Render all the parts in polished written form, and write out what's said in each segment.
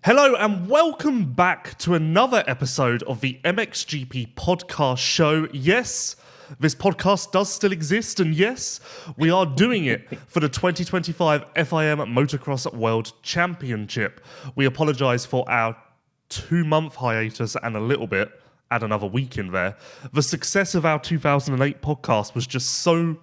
Hello and welcome back to another episode of the MXGP Podcast show. Yes, this podcast does still exist, and yes, we are doing it for the 2025 FIM Motocross World Championship. We apologise for our 2-month hiatus and a little bit, add another week in there. The success of our 2008 podcast was just so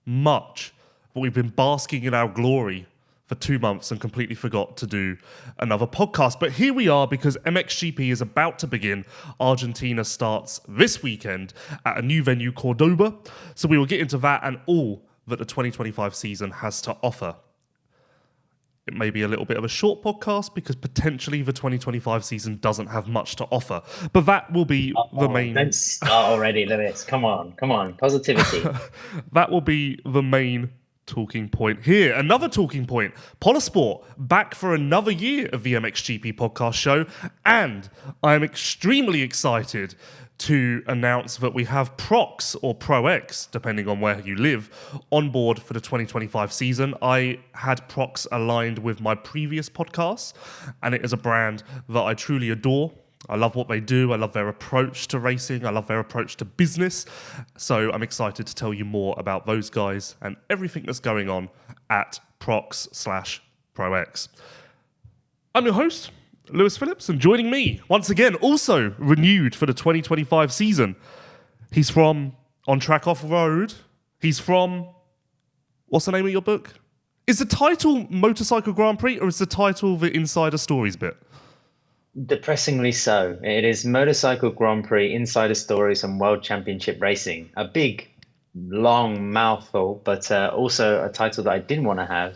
much that we've been basking in our glory for 2 months and completely forgot to do another podcast. But here we are because MXGP is about to begin. Argentina starts this weekend at a new venue, Cordoba. So we will get into that and all that the 2025 season has to offer. It may be a little bit of a short podcast because potentially the 2025 season doesn't have much to offer. But that will be the main... Don't start already, Lewis. Come on. Positivity. That will be the main talking point here. Another talking point. Polosport back for another year of the MXGP podcast show, and I'm extremely excited to announce that we have Prox or Pro X, depending on where you live, on board for the 2025 season. I had Prox aligned with my previous podcasts, and it is a brand that I truly adore. I love what they do. I love their approach to racing. I love their approach to business. So I'm excited to tell you more about those guys and everything that's going on at Prox/Pro X. I'm your host, Lewis Phillips, and joining me once again, also renewed for the 2025 season. He's from On Track Off Road. He's from, what's the name of your book? Is the title Motorcycle Grand Prix or is the title the Insider Stories bit? Depressingly so. It is Motorcycle Grand Prix, Insider Stories and World Championship Racing. A big, long mouthful, but also a title that I didn't want to have.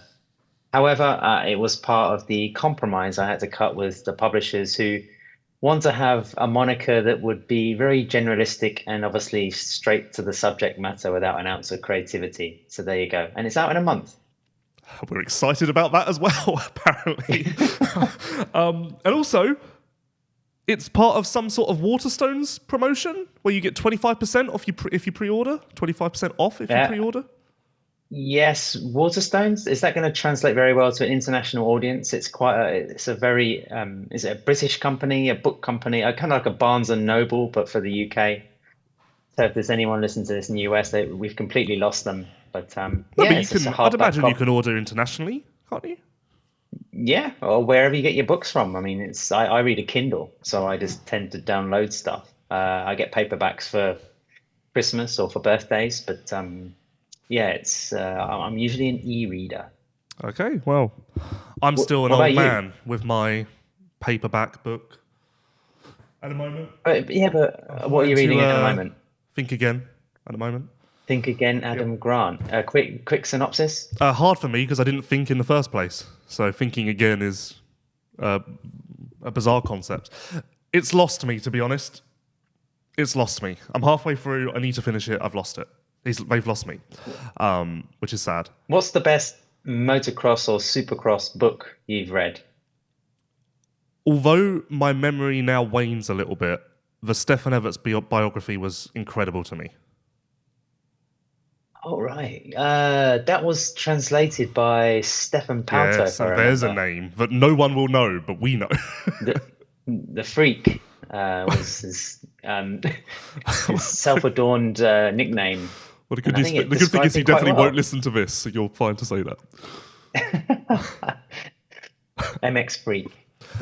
However, it was part of the compromise I had to cut with the publishers who want to have a moniker that would be very generalistic and obviously straight to the subject matter without an ounce of creativity. So there you go. And it's out in a month. We're excited about that as well, apparently. And also, it's part of some sort of Waterstones promotion where you get 25% off if you pre-order, 25% off if you pre-order. Yes, Waterstones. Is that going to translate very well to an international audience? It's it's a very, is it a British company, a book company, kind of like a Barnes and Noble, but for the UK. So if there's anyone listening to this in the US, we've completely lost them. But I'd imagine you can order internationally, can't you? Yeah, or wherever you get your books from. I mean, I read a Kindle, so I just tend to download stuff. I get paperbacks for Christmas or for birthdays, but I'm usually an e-reader. Okay, well, I'm still an old man with my paperback book at the moment. But what are you reading at the moment? Think Again at the moment. Think Again, Adam Grant. Quick synopsis? Hard for me because I didn't think in the first place. So thinking again is a bizarre concept. It's lost me, to be honest. It's lost me. I'm halfway through. I need to finish it. I've lost it. They've lost me, which is sad. What's the best motocross or supercross book you've read? Although my memory now wanes a little bit, the Stefan Everts biography was incredible to me. Oh, right. That was translated by Stefan Pauter. Yeah, so there's a name that no one will know, but we know. the Freak was his self-adorned nickname. Well, the good thing is he definitely won't listen to this, so you're fine to say that. MX Freak.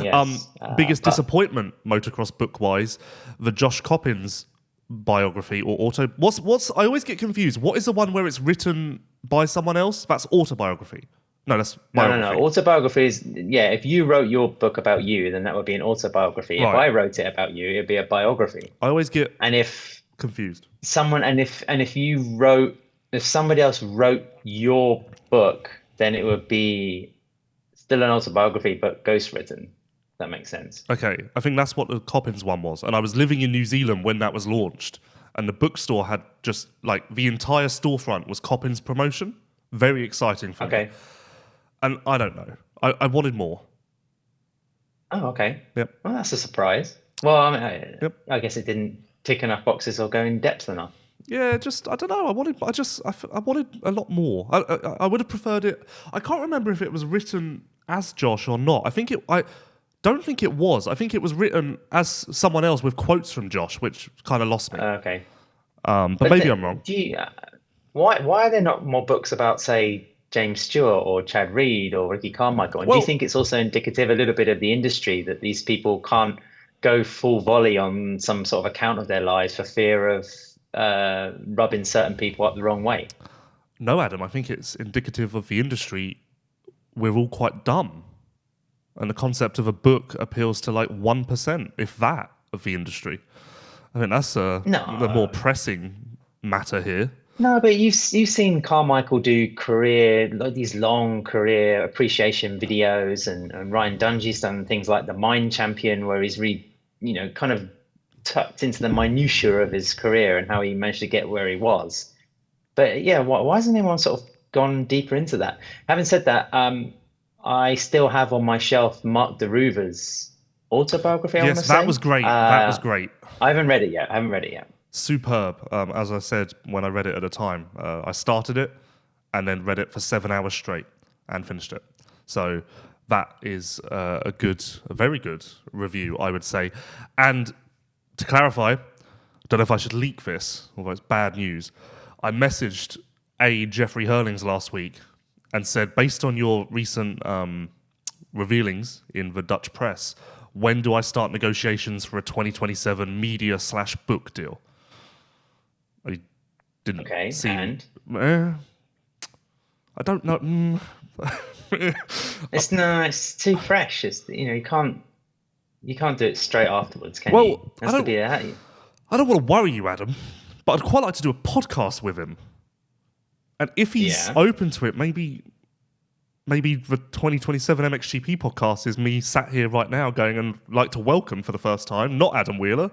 Yes. Biggest disappointment, motocross book-wise, the Josh Coppins biography or auto. What's I always get confused. What is the one where it's written by someone else? That's autobiography. No, that's biography. No. Autobiography is, if you wrote your book about you, then that would be an autobiography. Right. If I wrote it about you, it'd be a biography. I always get confused. If somebody else wrote your book, then it would be still an autobiography but ghostwritten. That makes sense. Okay, I think that's what the Coppins one was. And I was living in New Zealand when that was launched. And the bookstore had just, the entire storefront was Coppins promotion. Very exciting for me. And I don't know. I wanted more. Oh, okay. Yep. Well, that's a surprise. Well, I guess it didn't tick enough boxes or go in depth enough. Yeah, I don't know. I wanted a lot more. I would have preferred it. I can't remember if it was written as Josh or not. I think don't think it was. I think it was written as someone else with quotes from Josh, which kind of lost me. Okay. But maybe I'm wrong. Why are there not more books about, say, James Stewart or Chad Reed or Ricky Carmichael? And do you think it's also indicative a little bit of the industry that these people can't go full volley on some sort of account of their lives for fear of rubbing certain people up the wrong way? No, Adam, I think it's indicative of the industry. We're all quite dumb. And the concept of a book appeals to like 1%, if that, of the industry. I think that's the more pressing matter here. No, but you've seen Carmichael do these long career appreciation videos, and Ryan Dungey's done things like the Mind Champion, where he's kind of tucked into the minutiae of his career and how he managed to get where he was. But yeah, why hasn't anyone sort of gone deeper into that? Having said that, I still have on my shelf Mark DeRuva's autobiography. Yes, that was great. That was great. I haven't read it yet. Superb. As I said when I read it at the time, I started it and then read it for 7 hours straight and finished it. So that is a very good review, I would say. And to clarify, don't know if I should leak this, although it's bad news. I messaged Jeffrey Herlings last week and said, based on your recent revealings in the Dutch press, when do I start negotiations for a 2027 media/book deal? I didn't seem... I don't know. It's too fresh. You can't do it straight afterwards, can you? I don't want to worry you, Adam, but I'd quite like to do a podcast with him. And if he's open to it, maybe the 2027 MXGP podcast is me sat here right now going and like to welcome for the first time, not Adam Wheeler,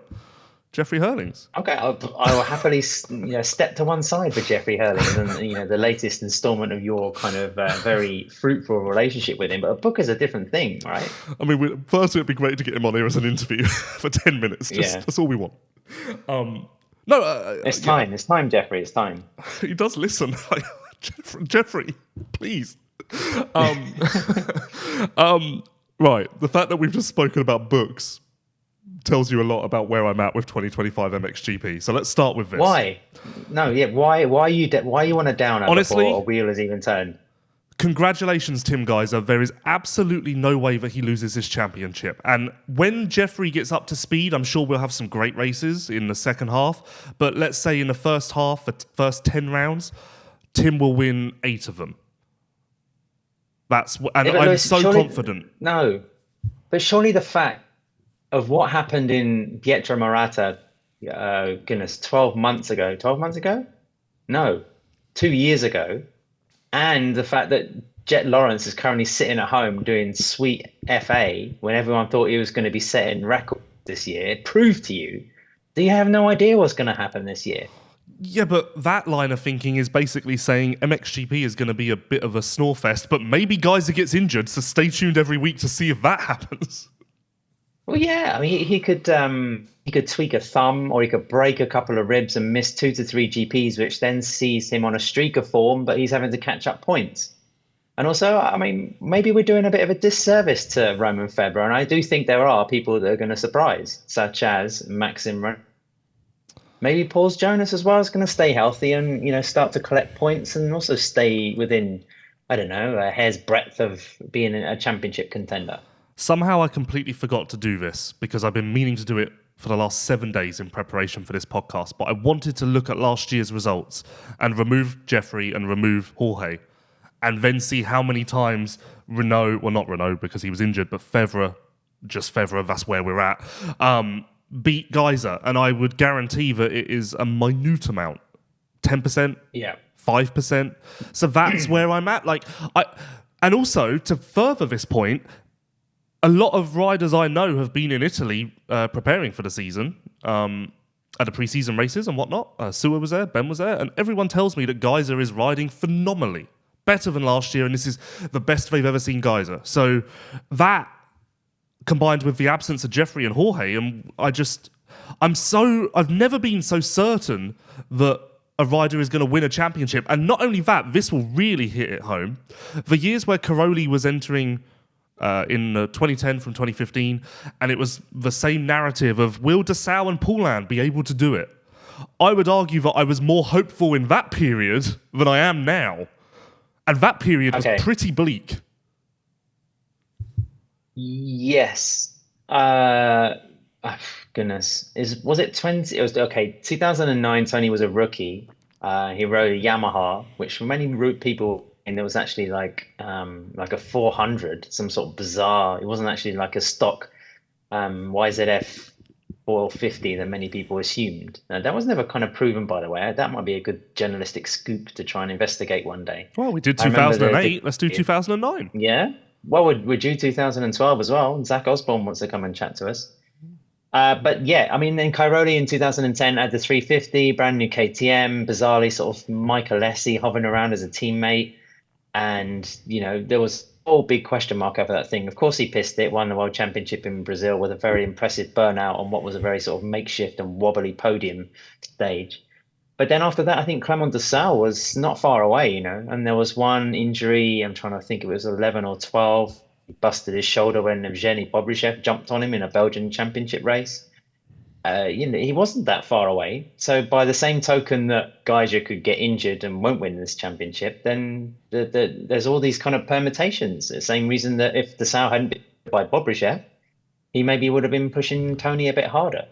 Jeffrey Herlings. Okay, I will happily step to one side for Jeffrey Herlings and the latest installment of your kind of very fruitful relationship with him. But a book is a different thing, right? I mean, first it'd be great to get him on here as an interview for 10 minutes. That's all we want. It's time. It's time, Jeffrey. It's time. He does listen. Jeffrey, please. Right. The fact that we've just spoken about books tells you a lot about where I'm at with 2025 MXGP. So let's start with this. Why? No, yeah. Why are you on a downer? Honestly, before a wheel has even turned? Congratulations, Tim Gajser. There is absolutely no way that he loses this championship. And when Jeffrey gets up to speed, I'm sure we'll have some great races in the second half. But let's say in the first half, the first 10 rounds, Tim will win 8 of them. I'm so confident. No, but surely the fact of what happened in Pietra Marata, 12 months ago? 12 months ago? No, 2 years ago. And the fact that Jet Lawrence is currently sitting at home doing sweet FA when everyone thought he was going to be setting records this year, proved to you that you have no idea what's going to happen this year. Yeah, but that line of thinking is basically saying MXGP is going to be a bit of a snore fest, but maybe Gajser gets injured, so stay tuned every week to see if that happens. Well, yeah, I mean, he could tweak a thumb, or he could break a couple of ribs and miss 2 to 3 GPs, which then sees him on a streak of form, but he's having to catch up points. And also, I mean, maybe we're doing a bit of a disservice to Romain Febvre, and I do think there are people that are going to surprise, such as Maxime. Maybe Paul's Jonass as well is going to stay healthy and start to collect points and also stay within, I don't know, a hair's breadth of being a championship contender. Somehow I completely forgot to do this because I've been meaning to do it for the last 7 days in preparation for this podcast, but I wanted to look at last year's results and remove Jeffrey and remove Jorge and then see how many times Renaux, well, not Renaux because he was injured, but Febvre, that's where we're at, beat Gajser. And I would guarantee that it is a minute amount, 10%, 5%. So that's where I'm at. And also, to further this point, a lot of riders I know have been in Italy preparing for the season at the pre-season races and whatnot. Sua was there, Ben was there, and everyone tells me that Gajser is riding phenomenally, better than last year, and this is the best they've ever seen Gajser. So that, combined with the absence of Jeffrey and Jorge, and I've never been so certain that a rider is going to win a championship. And not only that, this will really hit it home. The years where Caroli was entering in 2010 from 2015, and it was the same narrative of will Dessau and Paulin be able to do it? I would argue that I was more hopeful in that period than I am now. And that period was pretty bleak. Yes. Goodness. Was it 20? It was 2009. Tony was a rookie. He rode a Yamaha, which for many people, and there was actually like a 400, some sort of bizarre. It wasn't actually like a stock YZF 450 that many people assumed. That was never kind of proven, by the way. That might be a good journalistic scoop to try and investigate one day. Well, we did 2008. Let's do 2009. Yeah. Well, we're due 2012 as well. Zach Osborne wants to come and chat to us. But yeah, I mean, then Cairoli in 2010 had the 350, brand new KTM, bizarrely sort of Mike Alessi hovering around as a teammate. And, you know, there was all big question mark over that thing. Of course, he pissed it, won the World Championship in Brazil with a very impressive burnout on what was a very sort of makeshift and wobbly podium stage. But then after that, I think Clément Dessau was not far away, you know, and there was one injury. I'm trying to think, it was 11 or 12. He busted his shoulder when Evgeny Bobryshev jumped on him in a Belgian championship race. You know, he wasn't that far away. So by the same token that Gajser could get injured and won't win this championship, then there's all these kind of permutations. The same reason that if Dessau hadn't been by Bobryshev, he maybe would have been pushing Tony a bit harder.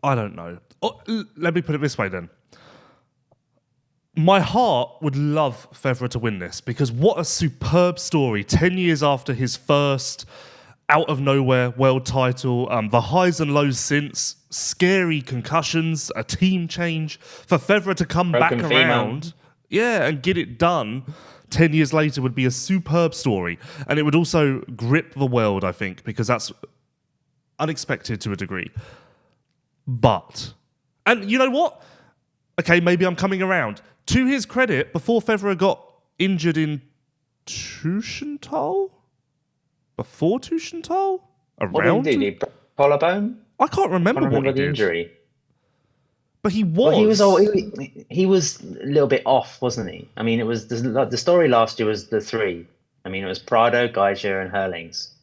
I don't know. Let me put it this way then. My heart would love Febvre to win this because what a superb story. 10 years after his first out-of-nowhere world title, the highs and lows since, scary concussions, a team change, for Febvre to come back around, and get it done 10 years later would be a superb story. And it would also grip the world, I think, because that's unexpected to a degree. But, and you know what? Okay, maybe I'm coming around. To his credit, before Febvre got injured in Tuchenthal? Before Tuchenthal? Around? What did he do? Collarbone? I can't remember what he did. Injury. But he was. Well, he was a little bit off, wasn't he? I mean, it was the story last year was the three. I mean, it was Prado, Gajser, and Herlings.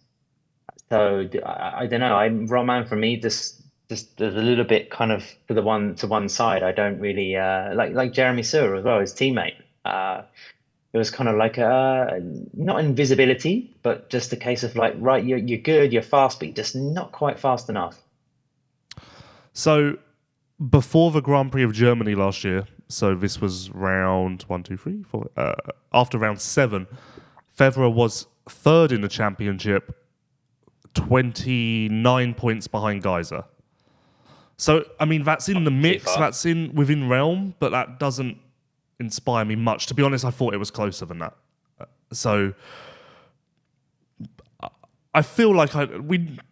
So I don't know. Romain for me just there's a little bit kind of to one side. I don't really like Jeremy Sewer as well, his teammate. It was kind of like not invisibility, but just a case of like, right, you're good, you're fast, but you're just not quite fast enough. So before the Grand Prix of Germany last year, so this was round 1, 2, 3, 4. After round 7, Febvre was third in the championship, 29 points behind Gajser. So I mean, that's in the mix, that's within realm, but that doesn't inspire me much. To be honest, I thought it was closer than that. So I feel like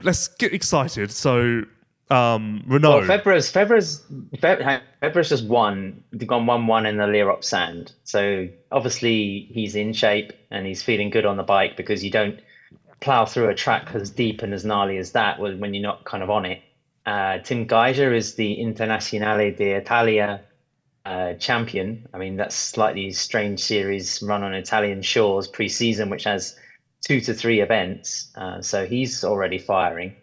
let's get excited. So Renaux. Well, Febvre's just won. They've gone 1-1 in the Lierop Sand. So obviously he's in shape and he's feeling good on the bike because you don't plow through a track as deep and as gnarly as that when you're not kind of on it. Tim Gajser is the Internazionale d'Italia champion. I mean, that's slightly strange series run on Italian shores pre-season, which has 2 to 3 events. So he's already firing.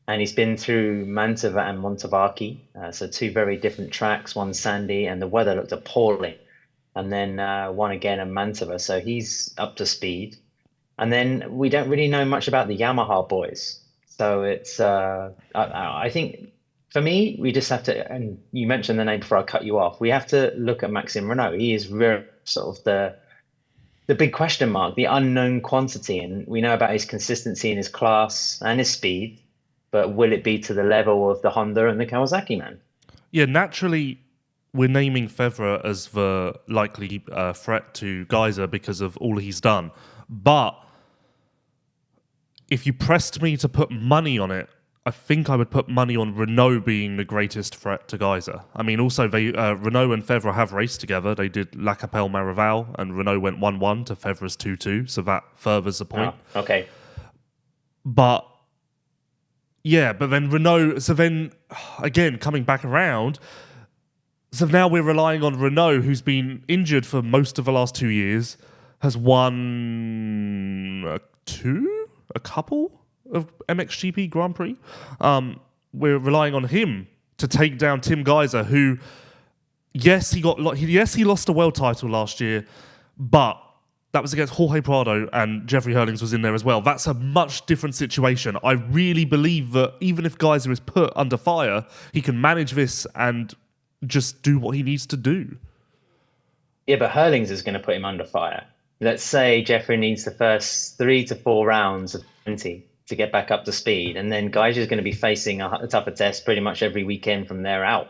And he's been through Mantova and Montevacchi. So 2 very different tracks, one sandy, and the weather looked appalling. And then one again in Mantova. So he's up to speed. And then we don't really know much about the Yamaha boys. So it's, I think, for me, we just have to, and you mentioned the name before I cut you off, we have to look at Maxime Renaux. He is really sort of the big question mark, the unknown quantity. And we know about his consistency in his class and his speed, but will it be to the level of the Honda and the Kawasaki man? Yeah, naturally, we're naming Febvre as the likely threat to Gajser because of all he's done. But if you pressed me to put money on it, I think I would put money on Renaux being the greatest threat to Gajser. I mean, also, Renaux and Febvre have raced together. They did La Capelle Marival, and Renaux went 1-1 to Fevre's 2-2, so that furthers the point. Oh, okay. But, yeah, but then Renaux, so then, again, coming back around, so now we're relying on Renaux, who's been injured for most of the last 2 years, has won a couple of MXGP Grand Prix. We're relying on him to take down Tim Gajser, who, yes, he lost a world title last year, but that was against Jorge Prado, and Jeffrey Herlings was in there as well. That's a much different situation. I really believe that even if Gajser is put under fire, he can manage this and just do what he needs to do. Yeah, but Herlings is going to put him under fire. Let's say Jeffrey needs the first 3 to 4 rounds of 20 to get back up to speed, and then Gajser is going to be facing a tougher test pretty much every weekend from there out.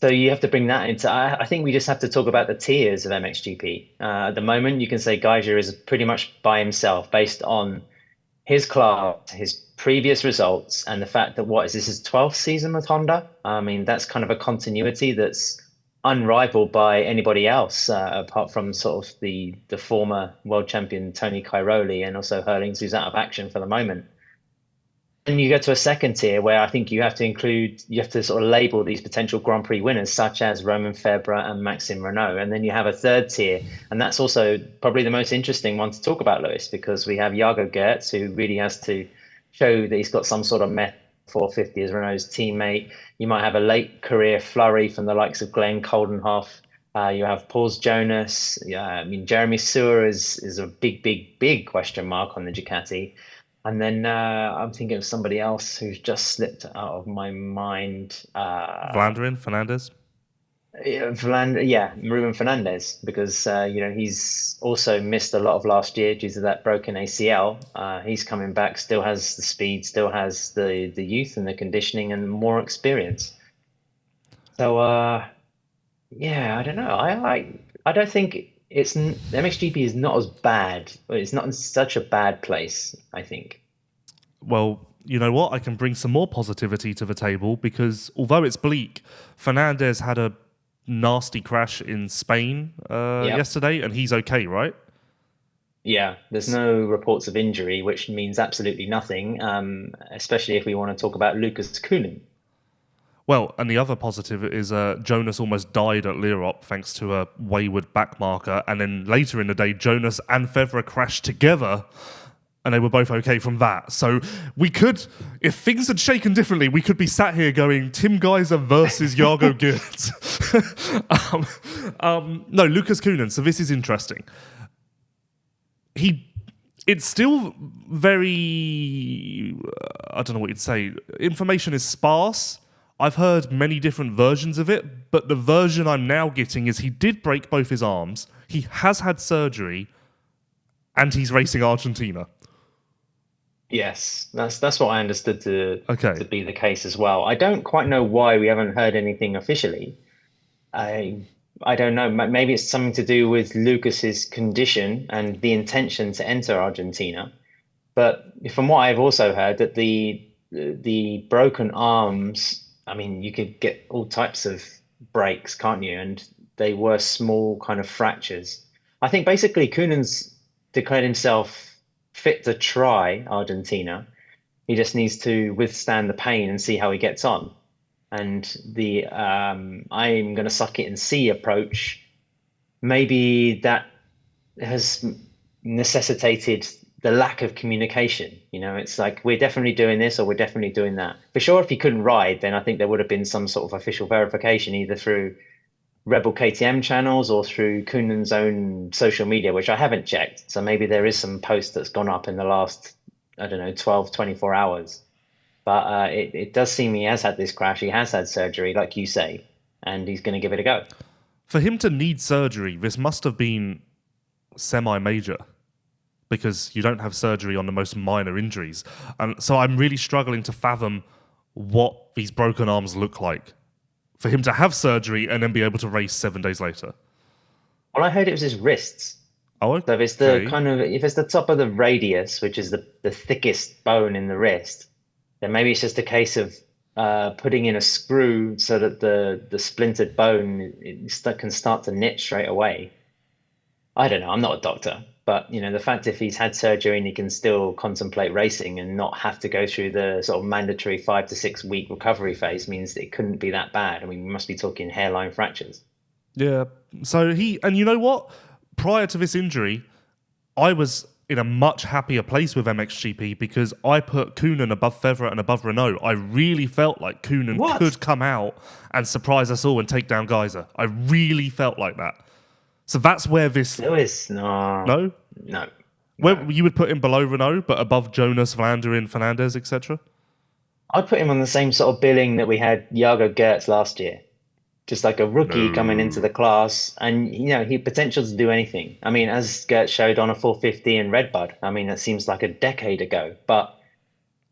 So you have to bring that into. I think we just have to talk about the tiers of MXGP. At the moment, you can say Gajser is pretty much by himself based on his class, his previous results, and the fact that this is his 12th season with Honda. I mean, that's kind of a continuity that's unrivaled by anybody else, apart from sort of the former world champion Tony Cairoli and also Herlings, who's out of action for the moment. And you go to a second tier where I think you have to sort of label these potential Grand Prix winners, such as Romain Febvre and Maxime Renaux. And then you have a third tier. And that's also probably the most interesting one to talk about, Lewis, because we have Jago Geerts, who really has to show that he's got some sort of method 450 as Renault's teammate. You might have a late career flurry from the likes of Glenn Coldenhoff. You have Paul's Jonass. I mean, Jeremy Sewer is a big question mark on the Ducati. And then I'm thinking of somebody else who's just slipped out of my mind. Fernandez? Ruben Fernandez, because he's also missed a lot of last year due to that broken ACL. He's coming back, still has the speed, still has the youth and the conditioning and more experience. So I don't know. I don't think MXGP is not as bad. It's not in such a bad place, I think. Well, you know what? I can bring some more positivity to the table, because although it's bleak, Fernandez had a nasty crash in Spain yesterday, and he's okay, right? Yeah, there's no reports of injury, which means absolutely nothing, especially if we want to talk about Lucas Koenen. Well, and the other positive is Jonass almost died at Lierop thanks to a wayward backmarker, and then later in the day, Jonass and Febvre crashed together, and they were both okay from that. So we could, if things had shaken differently, we could be sat here going, Tim Gajser versus Jago Geerts. No, Lucas Koenen, so this is interesting. It's still very, I don't know what you'd say, information is sparse. I've heard many different versions of it, but the version I'm now getting is he did break both his arms, he has had surgery, and he's racing Argentina. Yes, that's what I understood to be the case as well. I don't quite know why we haven't heard anything officially. I don't know. Maybe it's something to do with Lucas's condition and the intention to enter Argentina. But from what I've also heard, that the broken arms, I mean, you could get all types of breaks, can't you? And they were small kind of fractures. I think basically Koenen's declared himself fit to try Argentina. He just needs to withstand the pain and see how he gets on. And the I'm going to suck it and see approach, maybe that has necessitated the lack of communication. It's like, we're definitely doing this or we're definitely doing that. For sure, if he couldn't ride, then I think there would have been some sort of official verification, either through Rebel KTM channels or through Koenen's own social media, which I haven't checked. So maybe there is some post that's gone up in the last, 12, 24 hours. But it does seem he has had this crash. He has had surgery, like you say, and he's going to give it a go. For him to need surgery, this must have been semi-major, because you don't have surgery on the most minor injuries. And so I'm really struggling to fathom what these broken arms look like for him to have surgery and then be able to race 7 days later. Well, I heard it was his wrists. Oh, okay. So if it's the top of the radius, which is the thickest bone in the wrist, then maybe it's just a case of putting in a screw so that the splintered bone can start to knit straight away. I don't know. I'm not a doctor, but the fact if he's had surgery and he can still contemplate racing and not have to go through the sort of mandatory 5 to 6 week recovery phase means that it couldn't be that bad. I mean, we must be talking hairline fractures. Yeah. So and you know what? Prior to this injury, I was in a much happier place with MXGP because I put Koonen above Febvre and above Renaux. I really felt like Koonen could come out and surprise us all and take down Gajser. I really felt like that. So that's where this... Lewis, no. No? No. Where you would put him below Renaux, but above Jonass, Vlaanderen, Fernandez, etc.? I'd put him on the same sort of billing that we had Jago Gertz last year. Just like a rookie coming into the class, and he potential to do anything. I mean, as Gertz showed on a 450 in Redbud, I mean, that seems like a decade ago. But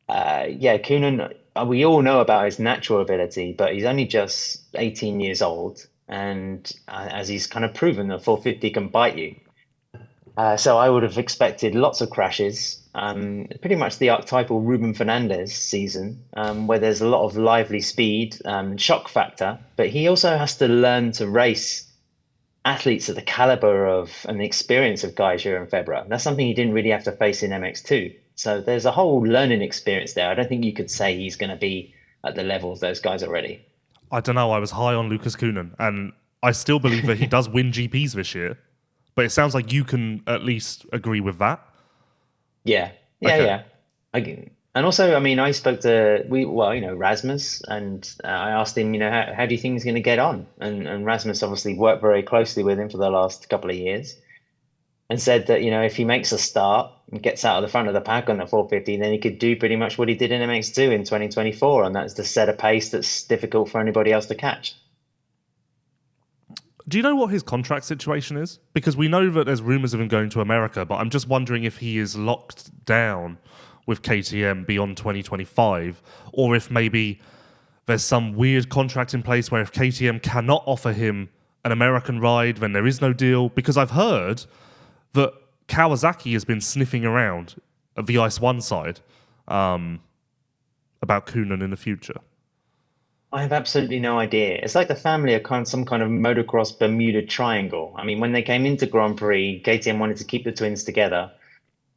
Koonen, we all know about his natural ability, but he's only just 18 years old, and as he's kind of proven, the 450 can bite you. So I would have expected lots of crashes, pretty much the archetypal Ruben Fernandez season, where there's a lot of lively speed, shock factor, but he also has to learn to race athletes of the caliber of and the experience of Gajser and Febvre. That's something he didn't really have to face in MX2. So there's a whole learning experience there. I don't think you could say he's going to be at the level of those guys already. I don't know. I was high on Lucas Koonen, and I still believe that he does win GPs this year. But it sounds like you can at least agree with that. Yeah. And also, I mean, I spoke to Rasmus, and I asked him, how do you think he's going to get on? And Rasmus obviously worked very closely with him for the last couple of years, and said that if he makes a start and gets out of the front of the pack on the 450, then he could do pretty much what he did in MX2 in 2024, and that's to set a pace that's difficult for anybody else to catch. Do you know what his contract situation is? Because we know that there's rumours of him going to America, but I'm just wondering if he is locked down with KTM beyond 2025, or if maybe there's some weird contract in place where if KTM cannot offer him an American ride, then there is no deal. Because I've heard that Kawasaki has been sniffing around at the Ice One side about Koonen in the future. I have absolutely no idea. It's like the family are some kind of motocross Bermuda Triangle. I mean, when they came into Grand Prix, KTM wanted to keep the twins together.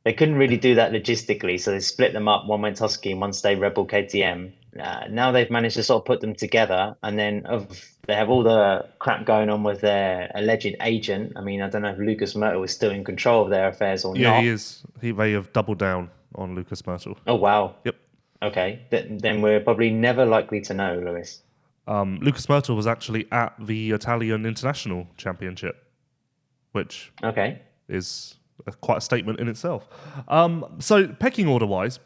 They couldn't really do that logistically, so they split them up. One went Husky and one stayed Rebel KTM. Now they've managed to sort of put them together, and then they have all the crap going on with their alleged agent. I mean, I don't know if Lucas Myrtle is still in control of their affairs or not. Yeah, he is. They have doubled down on Lucas Myrtle. Oh, wow. Yep. Okay, then we're probably never likely to know, Lewis. Lucas Myrtle was actually at the Italian International Championship, which is quite a statement in itself. So pecking order-wise,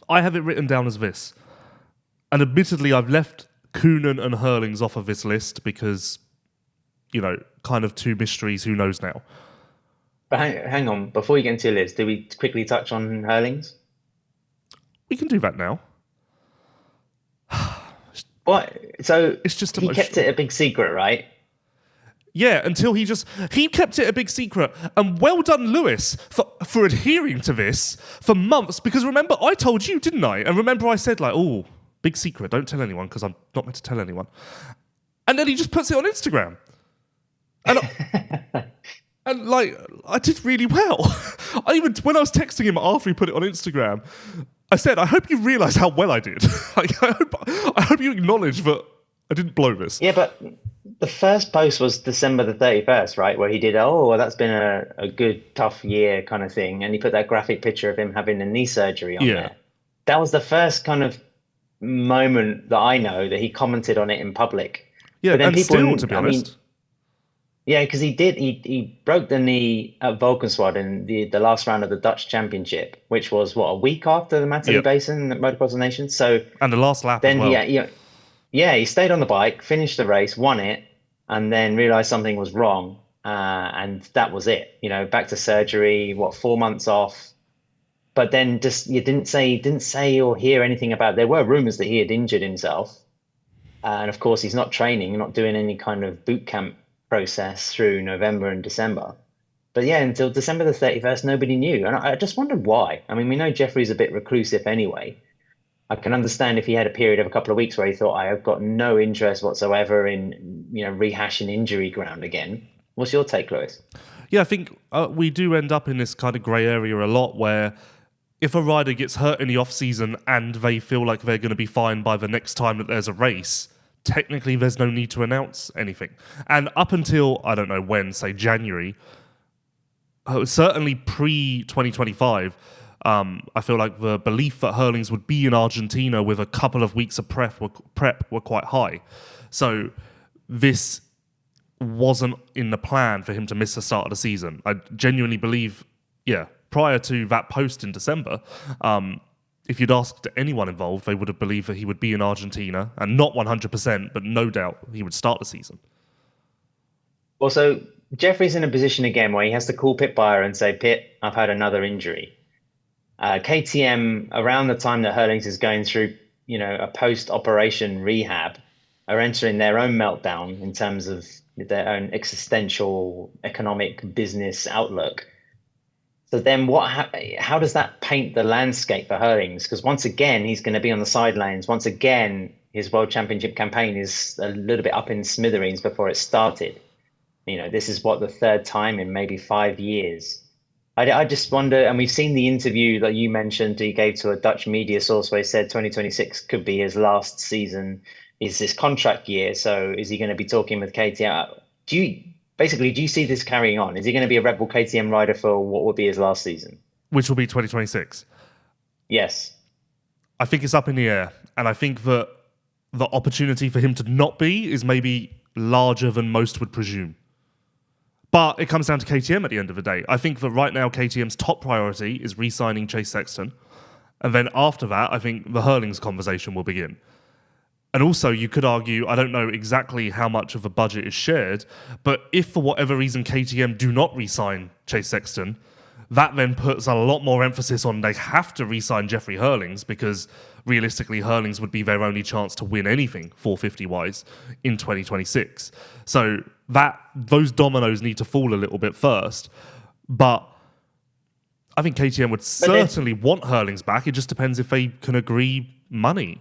I have it written down as this. And admittedly, I've left Koonen and Herlings off of this list because, kind of two mysteries, who knows now. But hang on, before you get into your list, do we quickly touch on Herlings? We can do that now. What? So it's just he kept it a big secret, right? Yeah, until he kept it a big secret. And well done, Lewis, for adhering to this for months. Because remember, I told you, didn't I? And remember I said, oh, big secret, don't tell anyone, because I'm not meant to tell anyone. And then he just puts it on Instagram. And I did really well. When I was texting him after he put it on Instagram, I said, I hope you realise how well I did. I hope you acknowledge that I didn't blow this. Yeah, but the first post was December the 31st, right? Where he did, that's been a good, tough year kind of thing. And he put that graphic picture of him having a knee surgery on there. That was the first kind of moment that I know that he commented on it in public. Yeah, and still, to be honest. Yeah, because he broke the knee at Valkenswaard in the last round of the Dutch Championship, which was a week after the Matterley Basin Motocross of the Nations. So and the last lap as well. He stayed on the bike, finished the race, won it, and then realised something was wrong, and that was it. Back to surgery. 4 months off, but then you didn't say or hear anything about. There were rumours that he had injured himself, and of course he's not training, not doing any kind of boot camp process through November and December. But until December the 31st, nobody knew. And I just wondered why. I mean, we know Jeffrey's a bit reclusive anyway. I can understand if he had a period of a couple of weeks where he thought, I have got no interest whatsoever in, rehashing injury ground again. What's your take, Lewis? Yeah, I think we do end up in this kind of grey area a lot where if a rider gets hurt in the off-season and they feel like they're going to be fine by the next time that there's a race, technically there's no need to announce anything. And up until, I don't know when, say January, certainly pre-2025, I feel like the belief that Herlings would be in Argentina with a couple of weeks of prep were quite high. So this wasn't in the plan for him to miss the start of the season. I genuinely believe, prior to that post in December, if you'd asked anyone involved, they would have believed that he would be in Argentina, and not 100%, but no doubt he would start the season. Also, Jeffrey's in a position again where he has to call Pit Buyer and say, Pit, I've had another injury. KTM, around the time that Herlings is going through, a post-operation rehab, are entering their own meltdown in terms of their own existential economic business outlook. So then how does that paint the landscape for Herlings? Because once again, he's going to be on the sidelines. Once again, his World Championship campaign is a little bit up in smithereens before it started. This is the third time in maybe 5 years. I just wonder, and we've seen the interview that you mentioned he gave to a Dutch media source where he said 2026 could be his last season, is this contract year. So is he going to be talking with KTM? Do you see this carrying on? Is he going to be a Red Bull KTM rider for what would be his last season? Which will be 2026. Yes. I think it's up in the air. And I think that the opportunity for him to not be is maybe larger than most would presume. But it comes down to KTM at the end of the day. I think that right now KTM's top priority is re-signing Chase Sexton. And then after that, I think the Herlings conversation will begin. And also, you could argue, I don't know exactly how much of the budget is shared, but if for whatever reason KTM do not re-sign Chase Sexton, that then puts a lot more emphasis on they have to re-sign Jeffrey Herlings, because realistically Herlings would be their only chance to win anything 450-wise in 2026. So those dominoes need to fall a little bit first. But I think KTM would certainly want Herlings back. It just depends if they can agree money.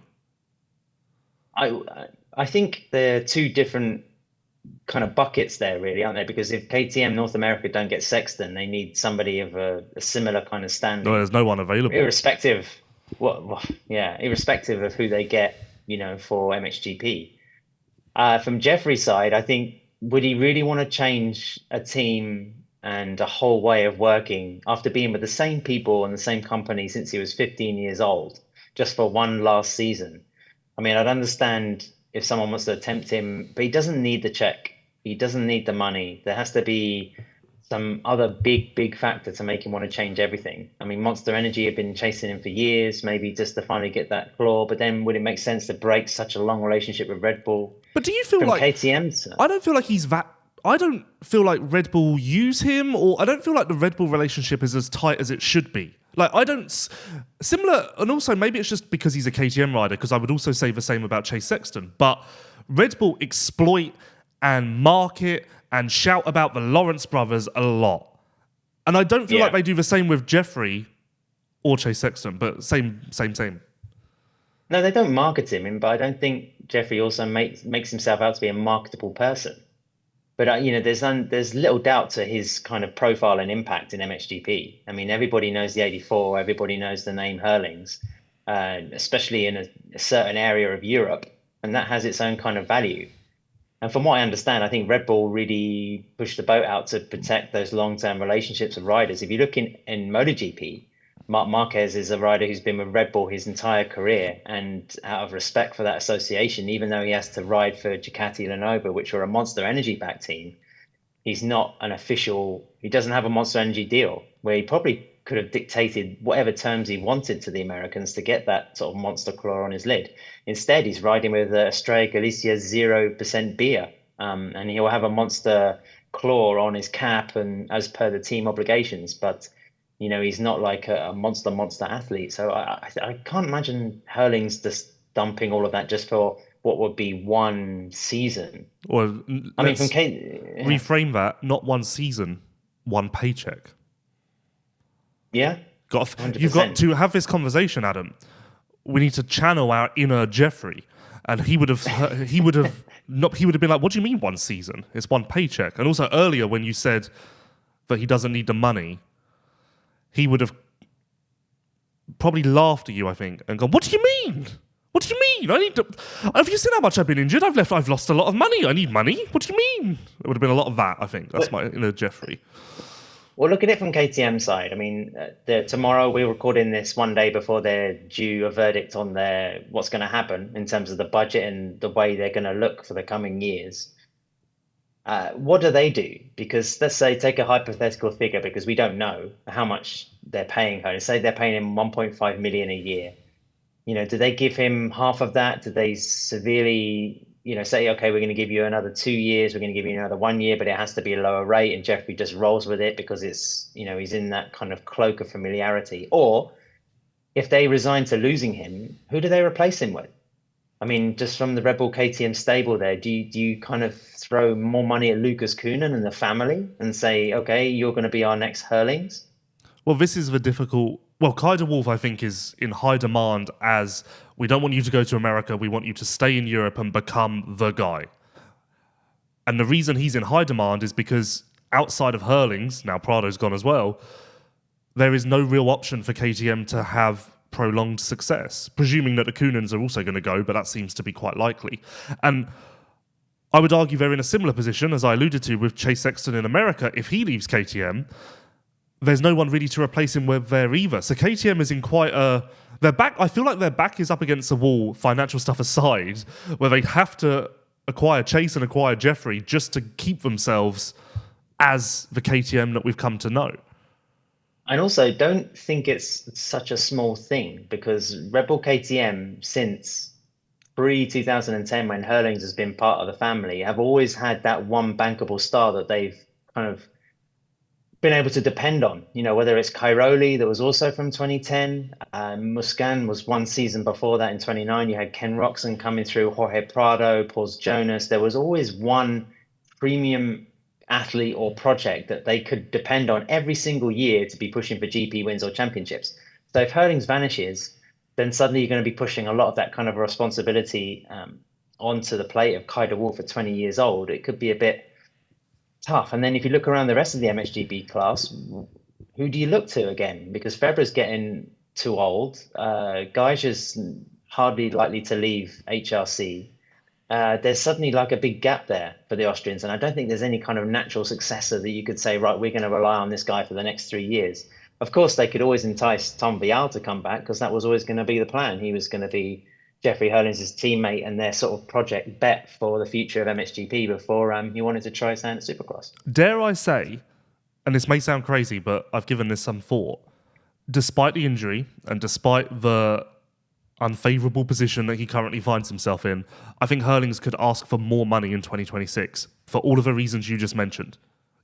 I think there are two different kind of buckets there, really, aren't there? Because if KTM North America don't get Sexton, they need somebody of a similar kind of standing. No, there's no one available. Irrespective of who they get, for MXGP. From Jeffrey's side, I think, would he really want to change a team and a whole way of working after being with the same people and the same company since he was 15 years old, just for one last season? I mean, I'd understand if someone wants to tempt him, but he doesn't need the check. He doesn't need the money. There has to be some other big factor to make him want to change everything. I mean, Monster Energy have been chasing him for years, maybe just to finally get that claw. But then would it make sense to break such a long relationship with Red Bull? But do you feel like KTM? I don't feel like he's that. I don't feel like Red Bull use him, or I don't feel like the Red Bull relationship is as tight as it should be. Like, I don't... Similar, and also maybe it's just because he's a KTM rider, because I would also say the same about Chase Sexton. But Red Bull exploit and market and shout about the Lawrence brothers a lot. And I don't feel like they do the same with Jeffrey or Chase Sexton, but same. No, they don't market him, but I don't think Jeffrey also makes himself out to be a marketable person. But there's little doubt to his kind of profile and impact in MXGP. I mean, everybody knows the 84, everybody knows the name Herlings, especially in a certain area of Europe, and that has its own kind of value. And from what I understand, I think Red Bull really pushed the boat out to protect those long-term relationships with riders. If you look in MotoGP, Marc Marquez is a rider who's been with Red Bull his entire career, and out of respect for that association, even though he has to ride for Ducati Lenovo, which are a Monster Energy backed team, he's not an official, he doesn't have a Monster Energy deal, where he probably could have dictated whatever terms he wanted to the Americans to get that sort of monster claw on his lid. Instead, he's riding with Estrella Galicia 0% beer, and he'll have a monster claw on his cap and as per the team obligations, but he's not like a monster athlete. So I can't imagine Herlings just dumping all of that just for what would be one season. Or reframe that, not one season, one paycheck. Yeah. You've got to have this conversation, Adam. We need to channel our inner Jeffrey, and he would have been like, "What do you mean one season? It's one paycheck." And also earlier when you said that he doesn't need the money, he would have probably laughed at you, I think, and gone, "What do you mean? What do you mean? I need to. Have you seen how much I've been injured? I've lost a lot of money. I need money. What do you mean?" It would have been a lot of that, I think. That's my inner Jeffrey. Well, look at it from KTM side. I mean, tomorrow we're recording this one day before they're due a verdict on their what's going to happen in terms of the budget and the way they're going to look for the coming years. What do they do? Because let's say take a hypothetical figure because we don't know how much they're paying her. Say they're paying him 1.5 million a year. Do they give him half of that? Do they severely, say, okay, we're going to give you another 2 years, we're going to give you another 1 year, but it has to be a lower rate, and Jeffrey just rolls with it because he's in that kind of cloak of familiarity. Or if they resign to losing him, who do they replace him with? I mean, just from the Red Bull KTM stable there, do you kind of throw more money at Lucas Kuhnen and the family and say, okay, you're going to be our next Herlings? Well, this is the difficult. Well, Kaiser Wolf, I think, is in high demand as we don't want you to go to America. We want you to stay in Europe and become the guy. And the reason he's in high demand is because outside of Herlings, now Prado's gone as well, there is no real option for KTM to have prolonged success, presuming that the Kuhnens are also going to go, but that seems to be quite likely. And I would argue they're in a similar position, as I alluded to, with Chase Sexton in America. If he leaves KTM, there's no one really to replace him with there either. So KTM is in quite a... I feel like their back is up against the wall, financial stuff aside, where they have to acquire Chase and acquire Jeffrey just to keep themselves as the KTM that we've come to know. And also, don't think it's such a small thing, because Red Bull KTM, since pre-2010, when Herlings has been part of the family, have always had that one bankable star that they've kind of been able to depend on, whether it's Cairoli, that was also from 2010, Muscan was one season before that in 29, you had Ken Roxon coming through, Jorge Prado, Paul's Jonass. There was always one premium athlete or project that they could depend on every single year to be pushing for GP wins or championships. So if Herlings vanishes, then suddenly you're going to be pushing a lot of that kind of responsibility onto the plate of Kaiser Wolf at 20 years old. It could be a bit tough. And then if you look around the rest of the MXGP class, who do you look to again? Because Febvre's getting too old. Gajser's hardly likely to leave HRC. There's suddenly like a big gap there for the Austrians. And I don't think there's any kind of natural successor that you could say, right, we're going to rely on this guy for the next 3 years. Of course, they could always entice Tom Vial to come back because that was always going to be the plan. He was going to be Jeffrey Herlings' teammate and their sort of project bet for the future of MXGP before he wanted to try his hand at Supercross. Dare I say, and this may sound crazy, but I've given this some thought, despite the injury and despite the unfavourable position that he currently finds himself in, I think Herlings could ask for more money in 2026 for all of the reasons you just mentioned.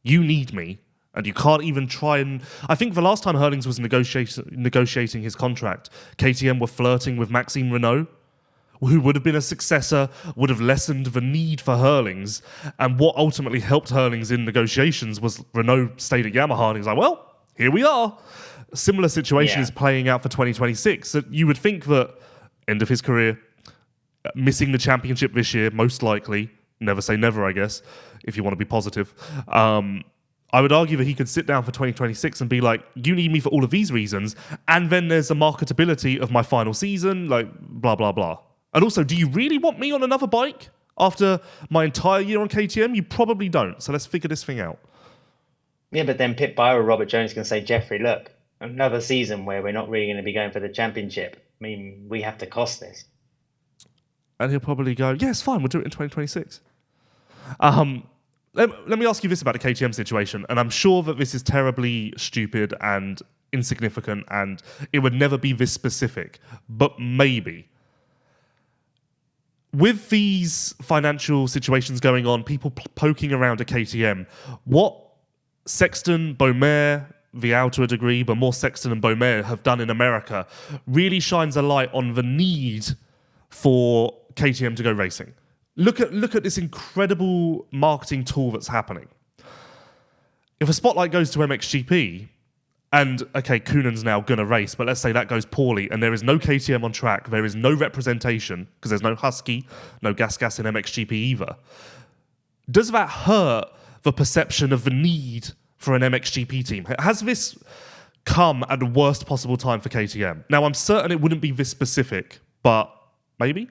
You need me, and you can't even try and... I think the last time Herlings was negotiating his contract, KTM were flirting with Maxime Renaux, who would have been a successor, would have lessened the need for Herlings. And what ultimately helped Herlings in negotiations was Renaux stayed at Yamaha, and he's like, well, here we are. A similar situation is playing out for 2026. So you would think that end of his career, missing the championship this year, most likely, never say never, I guess, if you want to be positive. I would argue that he could sit down for 2026 and be like, you need me for all of these reasons, and then there's the marketability of my final season, like, blah, blah, blah. And also, do you really want me on another bike after my entire year on KTM? You probably don't, so let's figure this thing out. Yeah, but then Pit Bio or Robert Jones can say, Jeffrey, look, another season where we're not really going to be going for the championship. I mean, we have to cost this. And he'll probably go, yeah, it's fine, we'll do it in 2026. Let me ask you this about the KTM situation, and I'm sure that this is terribly stupid and insignificant, and it would never be this specific, but maybe. With these financial situations going on, people poking around at KTM, what Sexton, Beaumer, Vial to a degree, but more Sexton and Beaumer have done in America really shines a light on the need for KTM to go racing. Look at this incredible marketing tool that's happening. If a spotlight goes to MXGP, and okay, Kuhnen's now going to race, but let's say that goes poorly, and there is no KTM on track, there is no representation, because there's no Husky, no Gas in MXGP either. Does that hurt the perception of the need for an MXGP team? Has this come at the worst possible time for KTM? Now, I'm certain it wouldn't be this specific, but maybe?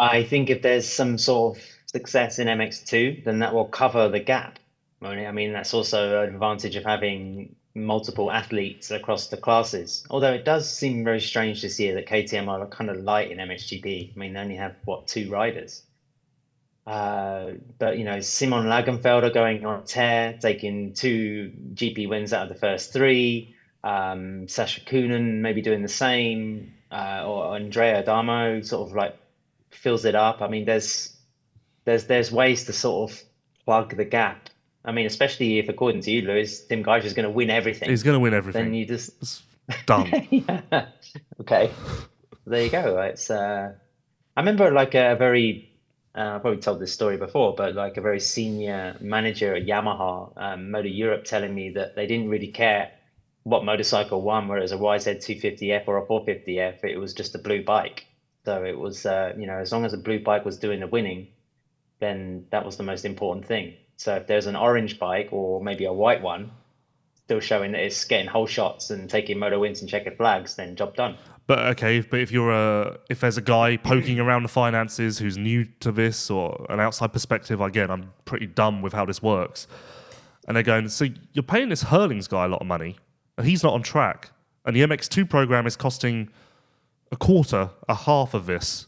I think if there's some sort of success in MX2, then that will cover the gap. I mean, that's also an advantage of having multiple athletes across the classes. Although it does seem very strange this year that KTM are kind of light in MXGP. I mean, they only have, what, 2 riders? But, Simon Lagenfelder going on a tear, taking 2 GP wins out of the first 3. Sasha Kunin maybe doing the same. Or Andrea Adamo sort of like fills it up. I mean, there's ways to sort of plug the gap. I mean, especially if, according to you, Lewis, Tim Gajser is going to win everything. He's going to win everything. Then you just it's done. Yeah. Okay, there you go. It's I remember like a very I probably told this story before, but like a very senior manager at Yamaha, Motor Europe, telling me that they didn't really care what motorcycle won, whether it was a YZ250F or a 450F. It was just a blue bike. So it was, as long as a blue bike was doing the winning, then that was the most important thing. So if there's an orange bike or maybe a white one, still showing that it's getting whole shots and taking moto wins and checkered flags, then job done. But okay, if there's a guy poking around the finances who's new to this or an outside perspective, again, I'm pretty dumb with how this works. And they're going, so you're paying this Herlings guy a lot of money, and he's not on track. And the MX2 program is costing a half of this.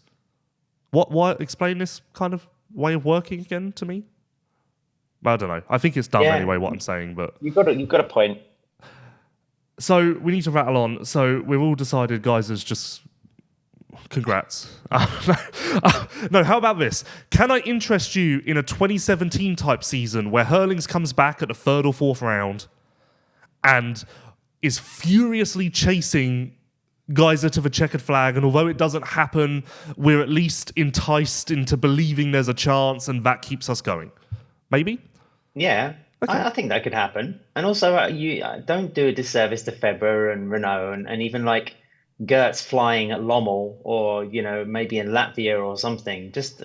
Why explain this kind of way of working again to me? I don't know. I think it's dumb anyway, what I'm saying, but you've got a point. So we need to rattle on. So we've all decided, guys, there's just congrats. No, how about this? Can I interest you in a 2017 type season where Herlings comes back at the 3rd or 4th round and is furiously chasing Gajser to the checkered flag, and although it doesn't happen, we're at least enticed into believing there's a chance, and that keeps us going. Maybe? Yeah, okay. I think that could happen. And also, you don't do a disservice to Febvre and Renaux and even like Gertz flying at Lommel or, maybe in Latvia or something. Just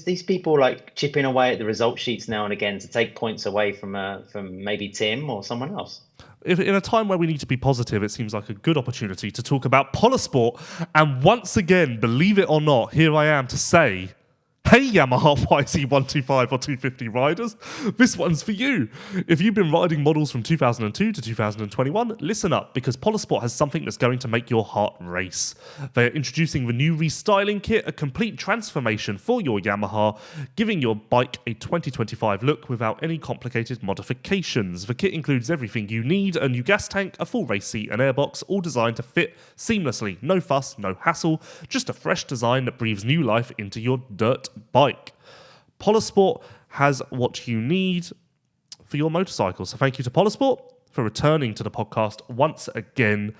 these people like chipping away at the result sheets now and again to take points away from maybe Tim or someone else. In a time where we need to be positive, it seems like a good opportunity to talk about Polosport. And once again, believe it or not, here I am to say, hey Yamaha YZ125 or 250 riders, this one's for you. If you've been riding models from 2002 to 2021, listen up, because Polosport has something that's going to make your heart race. They're introducing the new restyling kit, a complete transformation for your Yamaha, giving your bike a 2025 look without any complicated modifications. The kit includes everything you need: a new gas tank, a full race seat and airbox, all designed to fit seamlessly. No fuss, no hassle, just a fresh design that breathes new life into your dirt bike. Polosport has what you need for your motorcycle. So thank you to Polosport for returning to the podcast once again.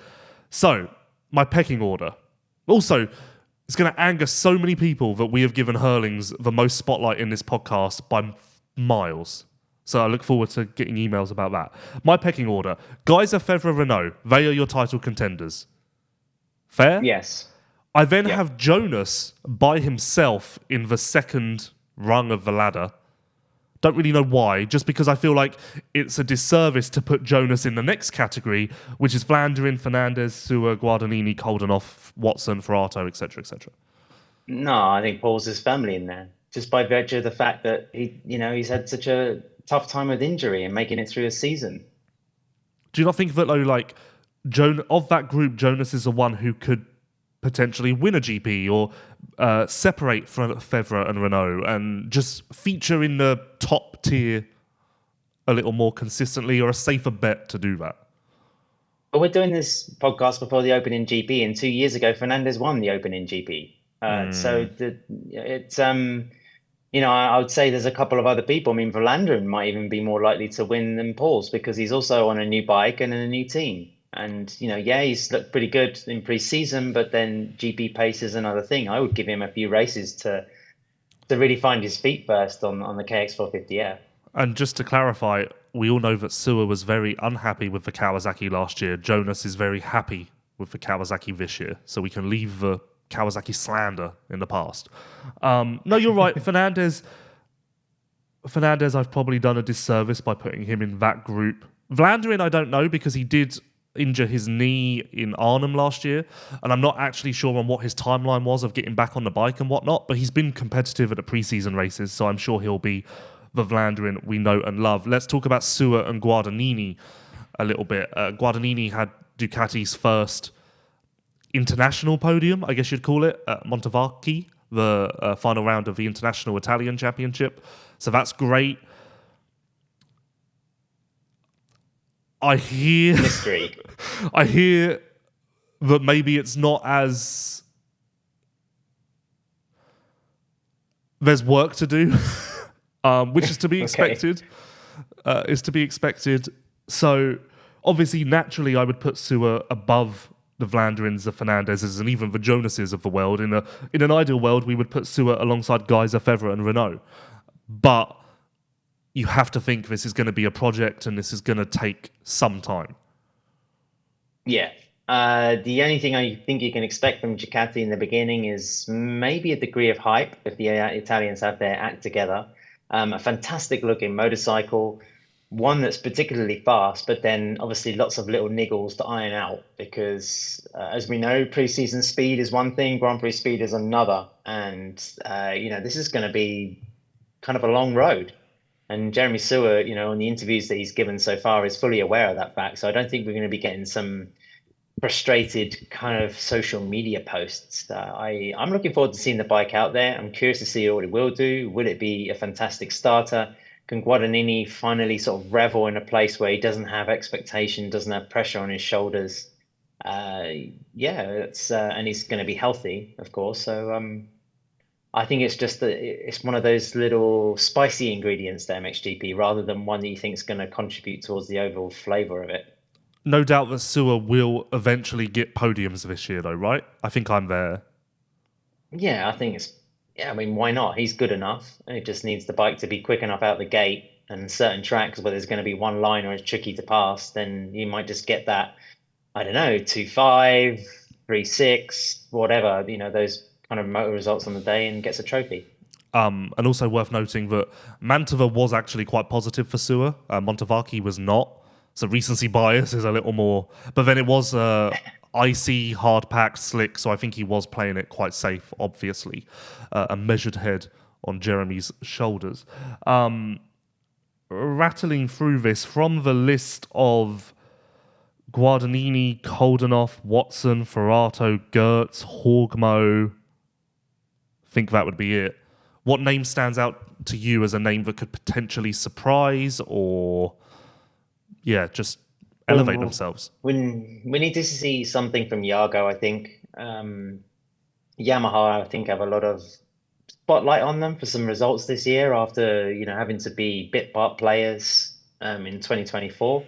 So, my pecking order. Also, it's going to anger so many people that we have given Herlings the most spotlight in this podcast by miles. So I look forward to getting emails about that. My pecking order: Gajser, Febvre, Renaux. They are your title contenders. Fair? Yes. I then have Jonass by himself in the second rung of the ladder. Don't really know why, just because I feel like it's a disservice to put Jonass in the next category, which is Vlaanderen, Fernandez, Sewer, Guadagnini, Koldenhoff, Watson, Ferrato, etc., etc. No, I think Paul's his family in there, just by virtue of the fact that he's had such a tough time with injury and making it through a season. Do you not think that, though, like, of that group, Jonass is the one who could potentially win a GP or separate from Febvre and Renaux and just feature in the top tier a little more consistently, or a safer bet to do that? Well, we're doing this podcast before the opening GP, and 2 years ago, Fernandez won the opening GP. So it's I would say there's a couple of other people. I mean, Vlaanderen might even be more likely to win than Paul's, because he's also on a new bike and in a new team. And, he's looked pretty good in pre-season, but then GP pace is another thing. I would give him a few races to really find his feet first on the KX450F. And just to clarify, we all know that Sewer was very unhappy with the Kawasaki last year. Jonass is very happy with the Kawasaki this year, so we can leave the Kawasaki slander in the past. No, you're right. Fernandez, I've probably done a disservice by putting him in that group. Vlaanderen, I don't know, because he did injure his knee in Arnhem last year, and I'm not actually sure on what his timeline was of getting back on the bike and whatnot, but he's been competitive at the preseason races, so I'm sure he'll be the Vlandrin we know and love. Let's talk about Sewer and Guadagnini a little bit. Guadagnini had Ducati's first international podium, I guess you'd call it, at Montevacchi, the final round of the International Italian Championship. So that's great. I hear mystery. I hear that maybe it's not as... There's work to do, which is to be expected. Is to be expected. So, obviously, naturally, I would put Sewer above the Vlandrins, the Fernandezes, and even the Jonasses of the world. In an ideal world, we would put Sewer alongside Gajser, Febvre, and Renaux. But you have to think this is going to be a project, and this is going to take some time. Yeah. The only thing I think you can expect from Ducati in the beginning is maybe a degree of hype if the Italians have their act together. A fantastic looking motorcycle, one that's particularly fast, but then obviously lots of little niggles to iron out because, as we know, pre-season speed is one thing, Grand Prix speed is another. And, this is going to be kind of a long road. And Jeremy Sewer, on the interviews that he's given so far, is fully aware of that fact. So I don't think we're going to be getting some frustrated kind of social media posts. I'm looking forward to seeing the bike out there. I'm curious to see what it will do. Will it be a fantastic starter? Can Guadagnini finally sort of revel in a place where he doesn't have expectation, doesn't have pressure on his shoulders? And he's going to be healthy, of course. So I think it's just that it's one of those little spicy ingredients to MXGP rather than one that you think is going to contribute towards the overall flavour of it. No doubt that Sewer will eventually get podiums this year, though, right? I think I'm there. Yeah, I think why not? He's good enough. He just needs the bike to be quick enough out the gate. And certain tracks where there's going to be one line or it's tricky to pass, then you might just get that, 2.5, 3.6, whatever, those kind of motor results on the day and gets a trophy. And also worth noting that Mantova was actually quite positive for Sewer. Montevacchi was not. So recency bias is a little more... But then it was icy, hard-packed, slick, so I think he was playing it quite safe, obviously. A measured head on Jeremy's shoulders. Rattling through this, from the list of Guadagnini, Koldenhoff, Watson, Ferrato, Gertz, Horgmo... I think that would be it. What name stands out to you as a name that could potentially surprise or... just elevate themselves? We need to see something from Yago, I think. Yamaha, I think, have a lot of spotlight on them for some results this year after, having to be bit part players in 2024.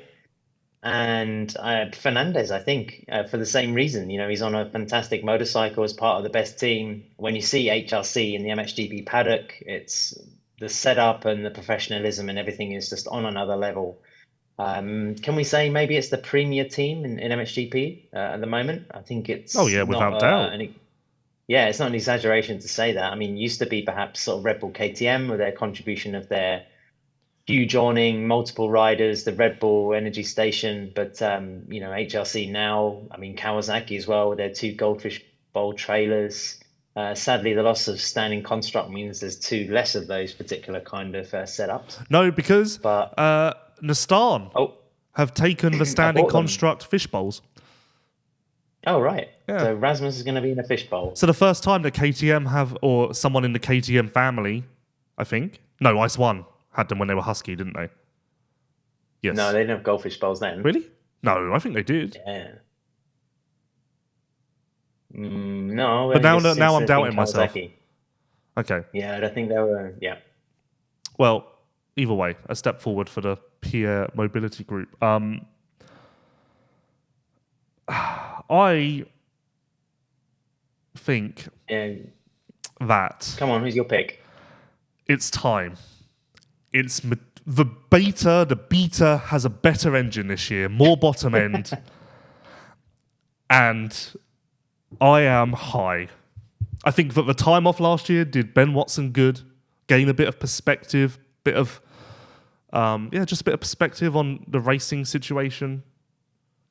And Fernandez, I think, for the same reason, he's on a fantastic motorcycle as part of the best team. When you see HRC in the MXGP paddock, it's the setup and the professionalism and everything is just on another level. Can we say maybe it's the premier team in MXGP at the moment? I think it's... Oh, yeah, without doubt. It's not an exaggeration to say that. I mean, used to be perhaps sort of Red Bull KTM with their contribution of their huge awning, multiple riders, the Red Bull Energy Station. But, HRC now, Kawasaki as well with their 2 Goldfish Bowl trailers. Sadly, the loss of standing construct means there's 2 less of those particular kind of setups. No, because... Nistan have taken the standing construct fish bowls. Oh, right. Yeah. So Rasmus is going to be in a fish bowl. So the first time that KTM have, or someone in the KTM family, I think. No, Ice One had them when they were Husky, didn't they? Yes. No, they didn't have goldfish bowls then. Really? No, I think they did. Yeah. No. But now I'm doubting myself. Okay. Yeah, I don't think they were, Well, either way, a step forward for the Pierre Mobility Group. I think that... Come on, who's your pick? It's time. It's the Beta. The Beta has a better engine this year, more bottom end. And I am high. I think that the time off last year did Ben Watson good, gain a bit of perspective, just a bit of perspective on the racing situation.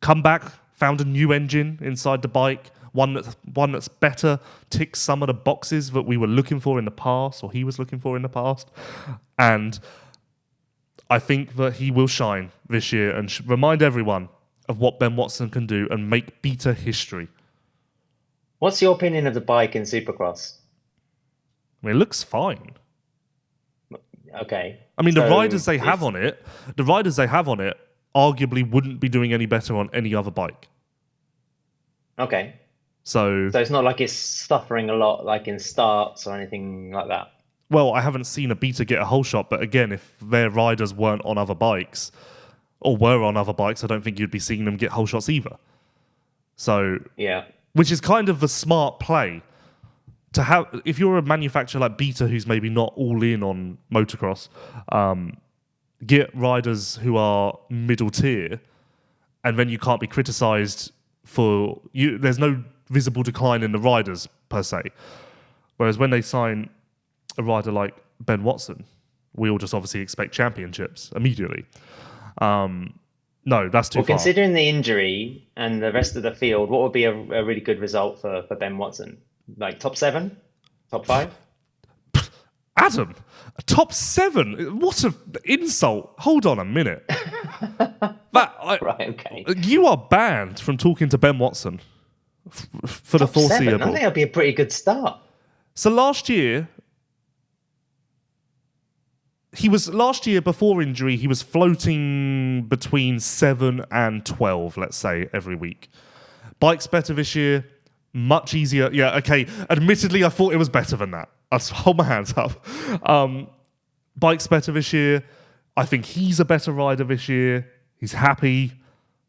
Come back, found a new engine inside the bike, one that's better, ticks some of the boxes that we were looking for in the past, or he was looking for in the past. And I think that he will shine this year and remind everyone of what Ben Watson can do and make beta history. What's your opinion of the bike in Supercross? I mean, it looks fine. Okay. I mean, the riders they have on it, arguably wouldn't be doing any better on any other bike. Okay. So it's not like it's suffering a lot, like in starts or anything like that. Well, I haven't seen a beta get a whole shot, but again, if their riders weren't on other bikes, or were on other bikes, I don't think you'd be seeing them get whole shots either. So, yeah, which is kind of the smart play to have. If you're a manufacturer like Beta, who's maybe not all in on motocross, get riders who are middle tier, and then you can't be criticised for you. There's no visible decline in the riders per se. Whereas when they sign a rider like Ben Watson, we all just obviously expect championships immediately. No, that's too far. Considering the injury and the rest of the field, what would be a really good result for Ben Watson? Like top 7? Top 5? Adam, a top 7? What an insult. Hold on a minute. Right, okay. You are banned from talking to Ben Watson for the foreseeable. I think that'd be a pretty good start. So last year before injury, he was floating between 7 and 12, let's say, every week. Bike's better this year, much easier. Yeah, okay. Admittedly, I thought it was better than that. I'll hold my hands up. Bike's better this year. I think he's a better rider this year. He's happy.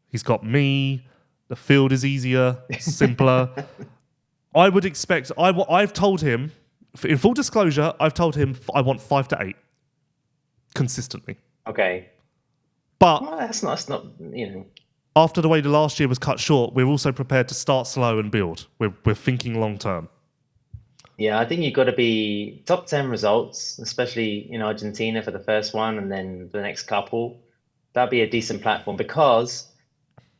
He's got me. The field is easier, simpler. I would expect... I've told him, in full disclosure, I've told him I want 5 to 8. Consistently. Okay. But that's not, after the way the last year was cut short, we're also prepared to start slow and build. We're thinking long term. Yeah, I think you've got to be top 10 results, especially in Argentina for the first one and then the next couple. That'd be a decent platform because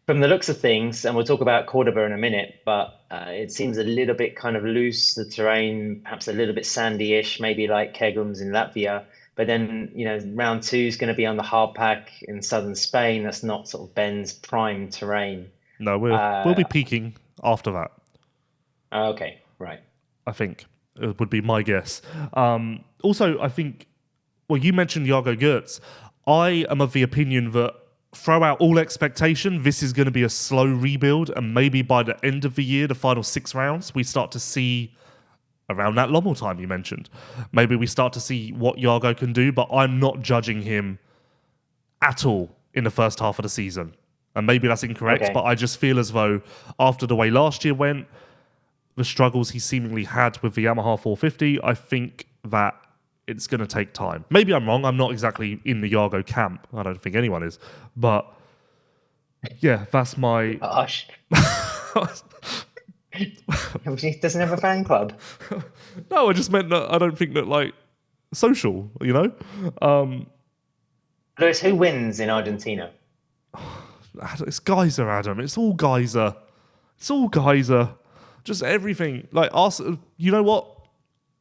from the looks of things, and we'll talk about Cordoba in a minute, but it seems a little bit kind of loose, the terrain, perhaps a little bit sandy-ish, maybe like Kegums in Latvia. But then, round 2 is going to be on the hard pack in southern Spain. That's not sort of Ben's prime terrain. No, we'll be peaking after that. Okay, right. I think it would be my guess. Also, I think, you mentioned Jago Goertz. I am of the opinion that throw out all expectation, this is going to be a slow rebuild, and maybe by the end of the year, the final 6 rounds, we start to see... around that Lommel time you mentioned. Maybe we start to see what Jago can do, but I'm not judging him at all in the first half of the season. And maybe that's incorrect, but I just feel as though after the way last year went, the struggles he seemingly had with the Yamaha 450, I think that it's going to take time. Maybe I'm wrong. I'm not exactly in the Jago camp. I don't think anyone is. But yeah, that's my... Gosh. He doesn't have a fan club. No, I just meant that I don't think that social, Lewis, who wins in Argentina? It's Gajser, Adam. It's all Gajser. Just everything. You know what?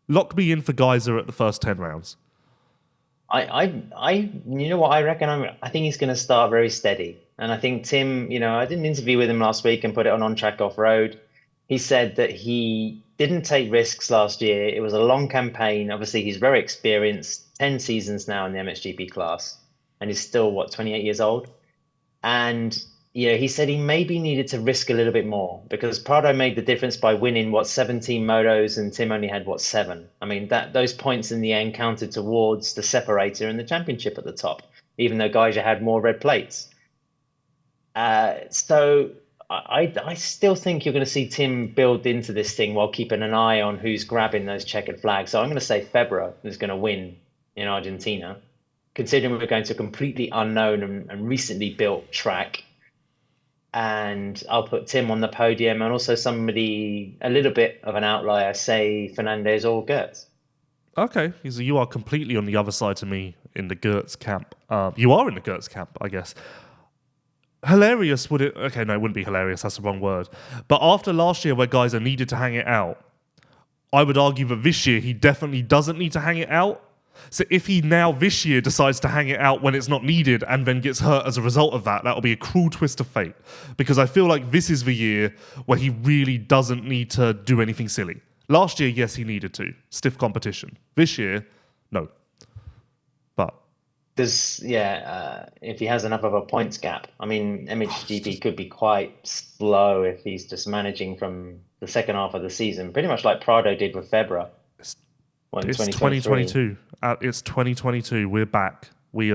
Lock me in for Gajser at the first 10 rounds. You know what I reckon? I think he's going to start very steady. And I think Tim, I did an interview with him last week and put it on Track Off Road. He said that he didn't take risks last year. It was a long campaign. Obviously, he's very experienced, 10 seasons now in the MXGP class, and he's still, 28 years old? And, he said he maybe needed to risk a little bit more because Prado made the difference by winning, 17 motos, and Tim only had, 7? I mean, those points in the end counted towards the separator and the championship at the top, even though Gajser had more red plates. So... I still think you're going to see Tim build into this thing while keeping an eye on who's grabbing those checkered flags. So I'm going to say Febvre is going to win in Argentina, considering we're going to a completely unknown and recently built track. And I'll put Tim on the podium and also somebody a little bit of an outlier, say Fernandez or Goertz. Okay, so you are completely on the other side to me in the Goertz camp. You are in the Goertz camp, I guess. Hilarious would it... Okay, no, it wouldn't be hilarious. That's the wrong word. But after last year where Gajser needed to hang it out, I would argue that this year he definitely doesn't need to hang it out. So if he now this year decides to hang it out when it's not needed and then gets hurt as a result of that, that'll be a cruel twist of fate. Because I feel like this is the year where he really doesn't need to do anything silly. Last year, yes, he needed to. Stiff competition. This year, no. But if he has enough of a points gap. I mean, MXGP could be quite slow if he's just managing from the second half of the season, pretty much like Prado did with Febvre. It's 2022. It's 2022. We're back. We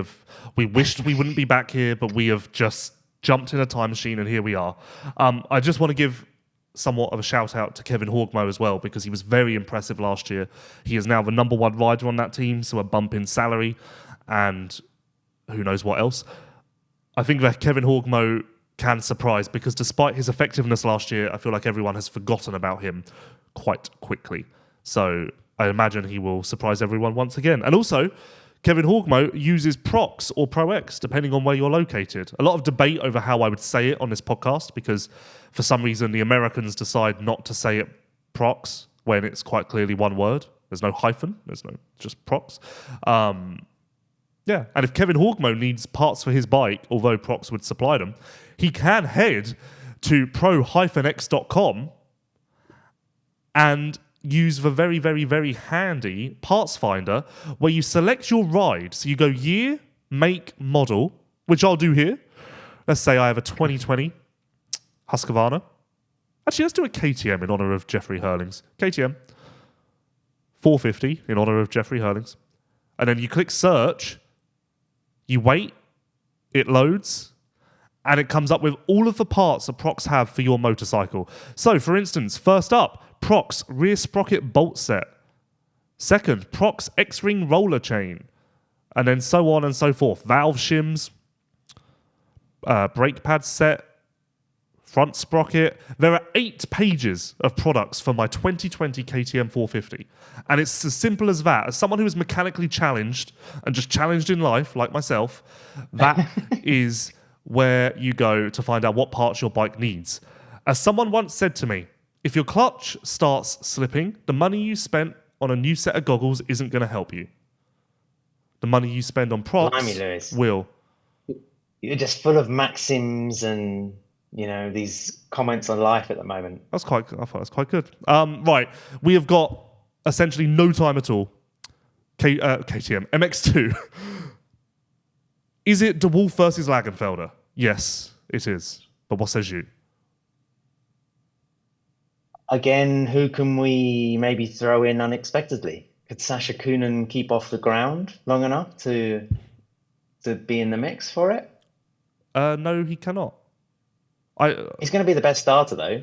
wished we wouldn't be back here, but we have just jumped in a time machine, and here we are. I just want to give somewhat of a shout out to Kevin Horgmo as well, because he was very impressive last year. He is now the number one rider on that team, so a bump in salary, and who knows what else. I think that Kevin Horgmo can surprise, because despite his effectiveness last year, I feel like everyone has forgotten about him quite quickly. So I imagine he will surprise everyone once again. And also, Kevin Horgmo uses Prox or Pro X, depending on where you're located. A lot of debate over how I would say it on this podcast, because for some reason the Americans decide not to say it Prox when it's quite clearly one word. There's no hyphen. There's no just Prox. And if Kevin Horgmo needs parts for his bike, although Prox would supply them, he can head to pro-x.com and use the very, very, very handy parts finder where you select your ride. So you go year, make, model, which I'll do here. Let's say I have a 2020 Husqvarna. Actually, let's do a KTM in honor of Jeffrey Herlings. KTM 450 in honor of Jeffrey Herlings. And then you click search, you wait, it loads, and it comes up with all of the parts that Prox have for your motorcycle. So, for instance, first up, Prox rear sprocket bolt set. Second, Prox X-ring roller chain. And then so on and so forth. Valve shims, brake pad set, front sprocket. There are 8 pages of products for my 2020 KTM 450. And it's as simple as that. As someone who is mechanically challenged and just challenged in life, like myself, that is where you go to find out what parts your bike needs. As someone once said to me, if your clutch starts slipping, the money you spent on a new set of goggles isn't going to help you. The money you spend on Prox will. You're just full of maxims and, these comments on life at the moment. I thought that's quite good. Right, we have got essentially no time at all. KTM, MX2. Is it De Wolf versus Lagenfelder? Yes, it is. But what says you? Again, who can we maybe throw in unexpectedly? Could Sasha Coonan keep off the ground long enough to be in the mix for it? No, he cannot. He's going to be the best starter, though.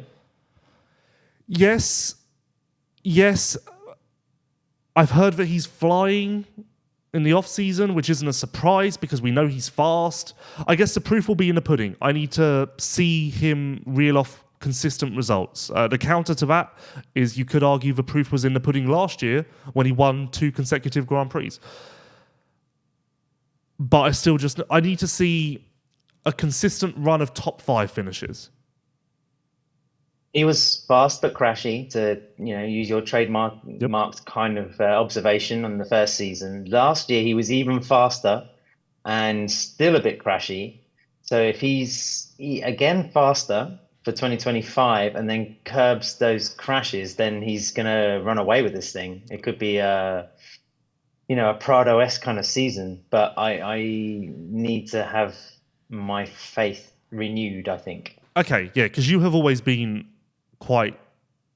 Yes. I've heard that he's flying in the off-season, which isn't a surprise because we know he's fast. I guess the proof will be in the pudding. I need to see him reel off consistent results. The counter to that is you could argue the proof was in the pudding last year when he won 2 consecutive Grand Prix. But I need to see a consistent run of top 5 finishes. He was fast but crashy, to use your trademarked kind of observation on the first season. Last year he was even faster and still a bit crashy. So if he's again faster for 2025 and then curbs those crashes, then he's going to run away with this thing. It could be a Prado-esque kind of season, but I need to have my faith renewed, I think. Okay, yeah, because you have always been quite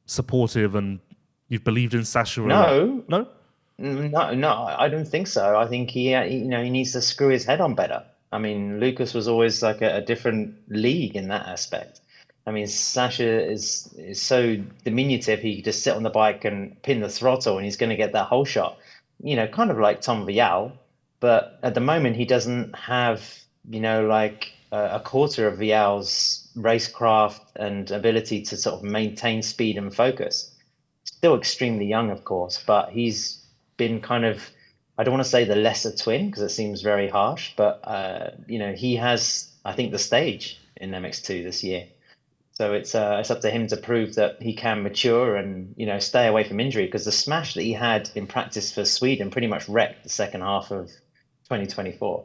supportive and you've believed in Sasha. No, I don't think so. I think he needs to screw his head on better. I mean, Lucas was always like a different league in that aspect. I mean, Sasha is so diminutive. He could just sit on the bike and pin the throttle and he's going to get that whole shot. Kind of like Tom Vial. But at the moment, he doesn't have, a quarter of Vial's racecraft and ability to sort of maintain speed and focus. Still extremely young, of course, but he's been kind of, I don't want to say the lesser twin because it seems very harsh, but, he has, I think, the stage in MX2 this year. So it's up to him to prove that he can mature and stay away from injury, because the smash that he had in practice for Sweden pretty much wrecked the second half of 2024.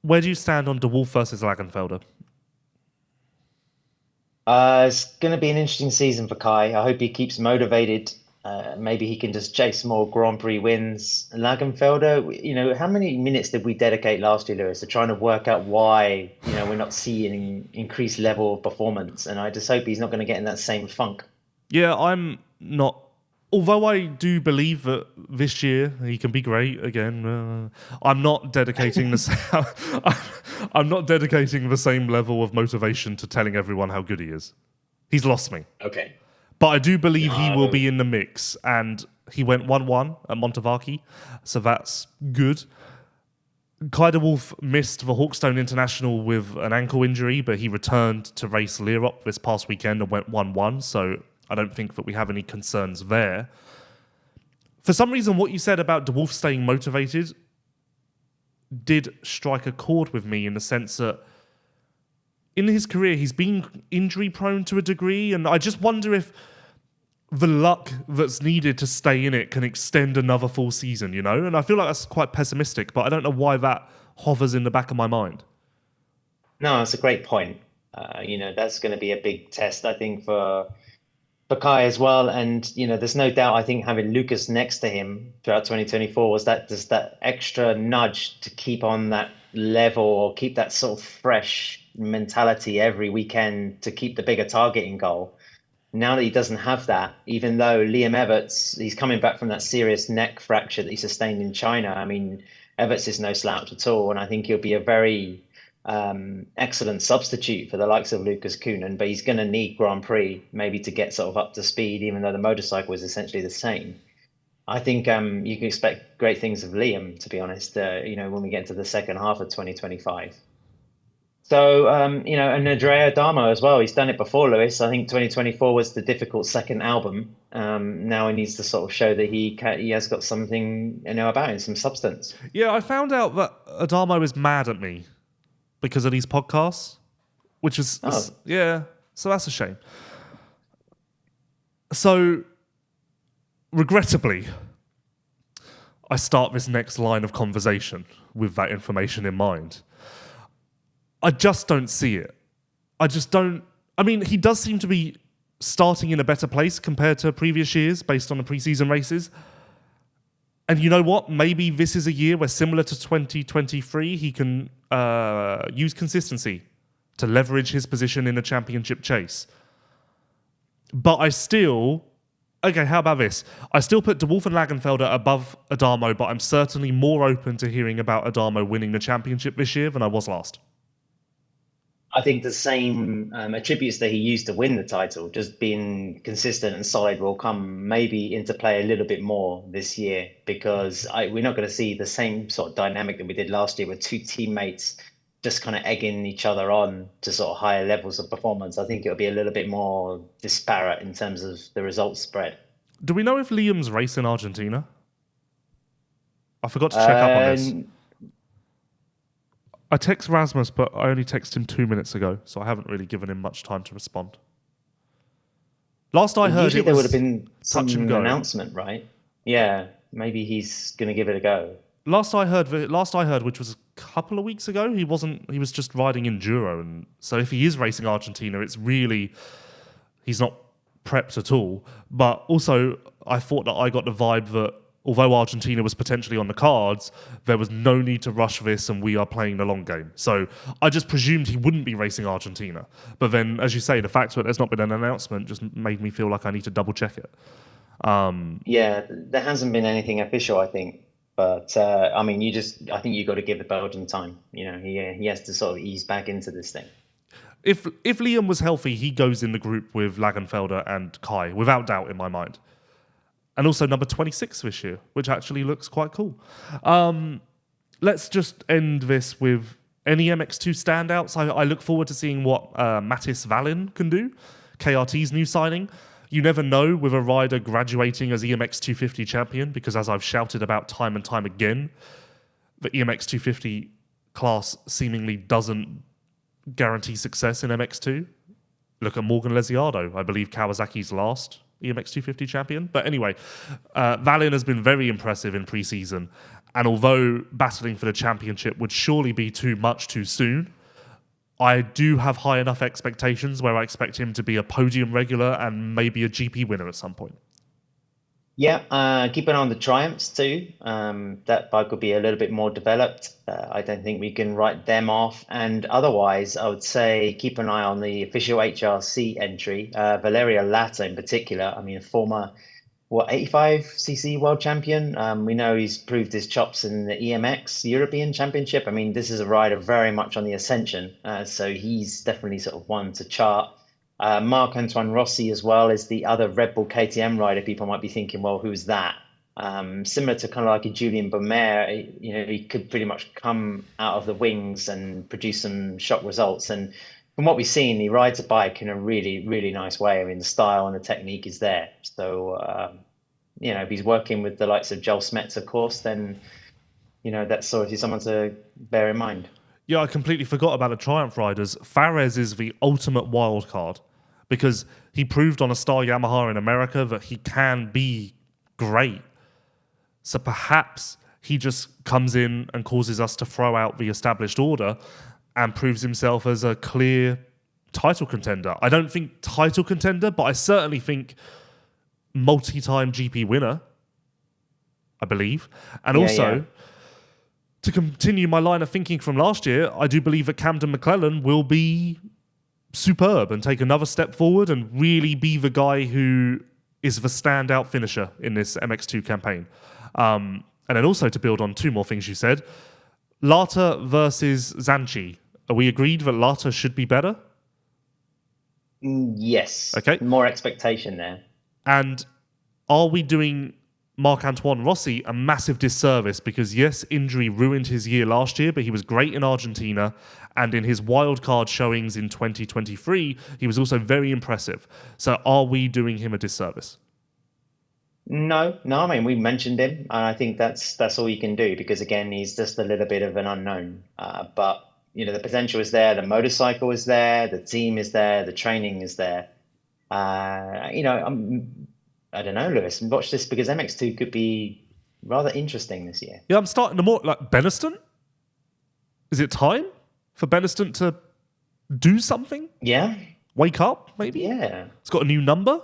Where do you stand on De Wolf versus Lagenfelder? It's going to be an interesting season for Kai. I hope he keeps motivated. Maybe he can just chase more Grand Prix wins. Lagenfelder, how many minutes did we dedicate last year, Lewis, to trying to work out why, we're not seeing increased level of performance? And I just hope he's not going to get in that same funk. Yeah, I'm not. Although I do believe that this year he can be great again, I'm not dedicating I'm not dedicating the same level of motivation to telling everyone how good he is. He's lost me. Okay. But I do believe he will be in the mix, and he went 1-1 at Montevaki, so that's good. Kai de Wolf missed the Hawkstone International with an ankle injury, but he returned to race Lierop this past weekend and went 1-1, so I don't think that we have any concerns there. For some reason, what you said about de Wolf staying motivated did strike a chord with me, in the sense that in his career, he's been injury prone to a degree, and I just wonder if the luck that's needed to stay in it can extend another full season, And I feel like that's quite pessimistic, but I don't know why that hovers in the back of my mind. No, that's a great point. That's going to be a big test, I think, for Kai as well. And, there's no doubt, I think, having Lucas next to him throughout 2024 was just that extra nudge to keep on that level, or keep that sort of fresh mentality every weekend, to keep the bigger target in goal. Now that he doesn't have that, even though Liam Everts, he's coming back from that serious neck fracture that he sustained in China. I mean, Everts is no slouch at all, and I think he'll be a very excellent substitute for the likes of Lucas Koenen, but he's going to need Grand Prix maybe to get sort of up to speed, even though the motorcycle is essentially the same. I think you can expect great things of Liam, to be honest, when we get into the second half of 2025. So, and Andrea Adamo as well. He's done it before, Lewis. I think 2024 was the difficult second album. Now he needs to sort of show that he has got something about him, some substance. Yeah, I found out that Adamo is mad at me because of these podcasts, which is, yeah, so that's a shame. So, regrettably, I start this next line of conversation with that information in mind. I just don't see it. I just don't. I mean, he does seem to be starting in a better place compared to previous years based on the preseason races. And you know what? Maybe this is a year where, similar to 2023, he can use consistency to leverage his position in a championship chase. But I still... Okay, how about this? I still put de Wolf and Lagenfelder above Adamo, but I'm certainly more open to hearing about Adamo winning the championship this year than I was last. I think the same attributes that he used to win the title, just being consistent and solid, will come maybe into play a little bit more this year, because we're not going to see the same sort of dynamic that we did last year with two teammates just kind of egging each other on to sort of higher levels of performance. I think it'll be a little bit more disparate in terms of the results spread. Do we know if Liam's racing Argentina? I forgot to check up on this. I text Rasmus, but I only texted him 2 minutes ago, so I haven't really given him much time to respond. Last I heard, usually it there was would have been some touch and go. announcement, right? Yeah, maybe he's going to give it a go. Last I heard, which was a couple of weeks ago, he was just riding enduro, and so if he is racing Argentina, it's really, he's not prepped at all. But also, I thought that I got the vibe that although Argentina was potentially on the cards, there was no need to rush this, and we are playing the long game. So I just presumed he wouldn't be racing Argentina. But then, as you say, the fact that there's not been an announcement just made me feel like I need to double check it. Yeah, there hasn't been anything official, I think. But I mean, I think you got to give the Belgian time. He has to sort of ease back into this thing. If Liam was healthy, he goes in the group with Lagenfelder and Kai, without doubt in my mind. And also number 26 this year, which actually looks quite cool. Let's just end this with any MX2 standouts. I look forward to seeing what Mattis Valin can do, KRT's new signing. You never know with a rider graduating as EMX 250 champion, because as I've shouted about time and time again, the EMX 250 class seemingly doesn't guarantee success in MX2. Look at Morgan Lesiado, I believe Kawasaki's last EMX 250 champion. But anyway, Valin has been very impressive in pre-season. And although battling for the championship would surely be too much too soon, I do have high enough expectations where I expect him to be a podium regular and maybe a GP winner at some point. Yeah, keep an eye on the Triumphs too. That bike will be a little bit more developed. I don't think we can write them off. And otherwise, I would say keep an eye on the official HRC entry. Valeria Latta in particular, I mean, a former, 85cc world champion. We know he's proved his chops in the EMX European Championship. I mean, this is a rider very much on the ascension. So he's definitely sort of one to chart. Marc-Antoine Rossi as well is the other Red Bull KTM rider. People might be thinking, well, who's that? Similar to kind of like a Julien Baumer, he could pretty much come out of the wings and produce some shock results. And from what we've seen, he rides a bike in a really, really nice way. I mean, the style and the technique is there. So, if he's working with the likes of Joel Smets, of course, then, that's sort of someone to bear in mind. Yeah, I completely forgot about the Triumph riders. Fares is the ultimate wild card because he proved on a Star Yamaha in America that he can be great. So perhaps he just comes in and causes us to throw out the established order and proves himself as a clear title contender. I don't think title contender, but I certainly think multi-time GP winner, I believe. And also, to continue my line of thinking from last year, I do believe that Camden McClellan will be superb and take another step forward and really be the guy who is the standout finisher in this MX2 campaign. And then also to build on two more things you said, Lata versus Zanchi. Are we agreed that Lata should be better? Yes. Okay. More expectation there. And are we doing Marc-Antoine Rossi a massive disservice because, yes, injury ruined his year last year, but he was great in Argentina, and in his wildcard showings in 2023, he was also very impressive. So are we doing him a disservice? No, I mean, we mentioned him, and I think that's all you can do because, again, he's just a little bit of an unknown. But, the potential is there, the motorcycle is there, the team is there, the training is there. I don't know, Lewis. Watch this because MX2 could be rather interesting this year. Yeah, I'm starting to more like Beniston. Is it time for Beniston to do something? Yeah. Wake up, maybe? Yeah. It's got a new number.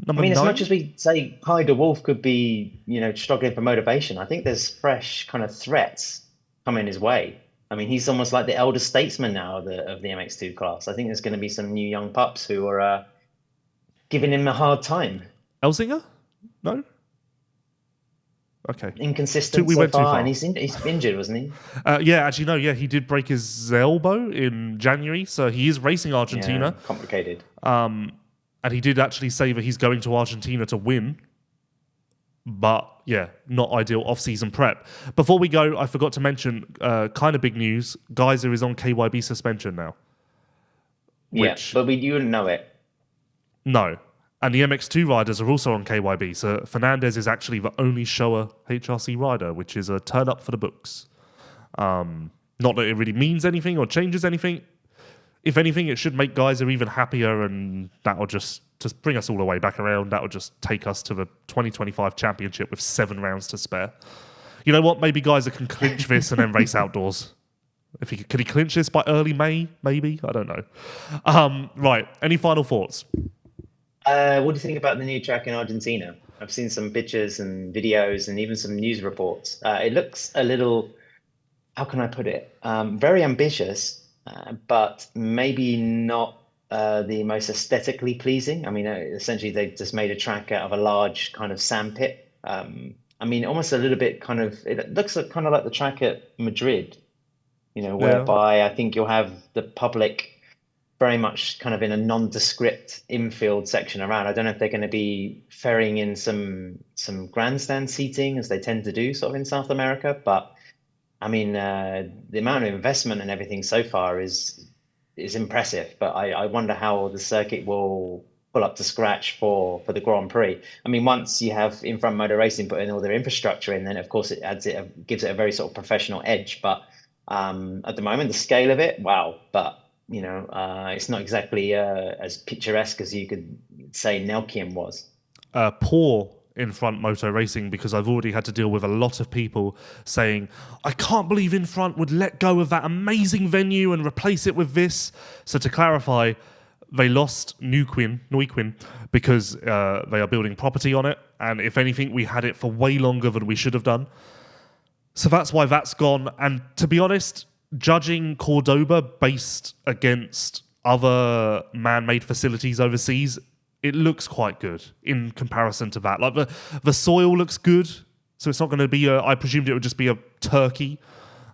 Number 9? As much as we say Kai de Wolf could be, struggling for motivation, I think there's fresh kind of threats coming his way. I mean, he's almost like the elder statesman now of the MX2 class. I think there's going to be some new young pups who are giving him a hard time. Elzinga? No? Okay. Inconsistent we so went too far. And he's injured, wasn't he? He did break his elbow in January, so he is racing Argentina. Yeah, complicated. And he did actually say that he's going to Argentina to win. But, not ideal off-season prep. Before we go, I forgot to mention, kind of big news, Gajser is on KYB suspension now. But you wouldn't know it. No. And the MX2 riders are also on KYB. So Fernandez is actually the only Showa HRC rider, which is a turn up for the books. Not that it really means anything or changes anything. If anything, it should make Gajser even happier, and that'll just bring us all the way back around. That'll just take us to the 2025 championship with 7 rounds to spare. You know what? Maybe Gajser can clinch this and then race outdoors. Could he clinch this by early May? Maybe? I don't know. Right. Any final thoughts? What do you think about the new track in Argentina? I've seen some pictures and videos and even some news reports. It looks a little, how can I put it? Very ambitious, but maybe not the most aesthetically pleasing. I mean, essentially they just made a track out of a large kind of sand pit. Almost a little bit kind of, it looks kind of like the track at Madrid, whereby I think you'll have the public very much kind of in a nondescript infield section around. I don't know if they're going to be ferrying in some grandstand seating as they tend to do sort of in South America. But I mean, the amount of investment and everything so far is impressive. But I wonder how the circuit will pull up to scratch for the Grand Prix. I mean, once you have In Front Motor Racing putting all their infrastructure in, then of course it gives it a very sort of professional edge. But at the moment, the scale of it, wow. But it's not exactly as picturesque as you could say Nelkian was. Poor in front moto racing, because I've already had to deal with a lot of people saying, I can't believe in front would let go of that amazing venue and replace it with this. So to clarify, they lost Neuquén because they are building property on it. And if anything, we had it for way longer than we should have done. So that's why that's gone. And to be honest, judging Cordoba based against other man-made facilities overseas, it looks quite good in comparison to that. Like the soil looks good, so it's not going to be I presumed it would just be a Turkey.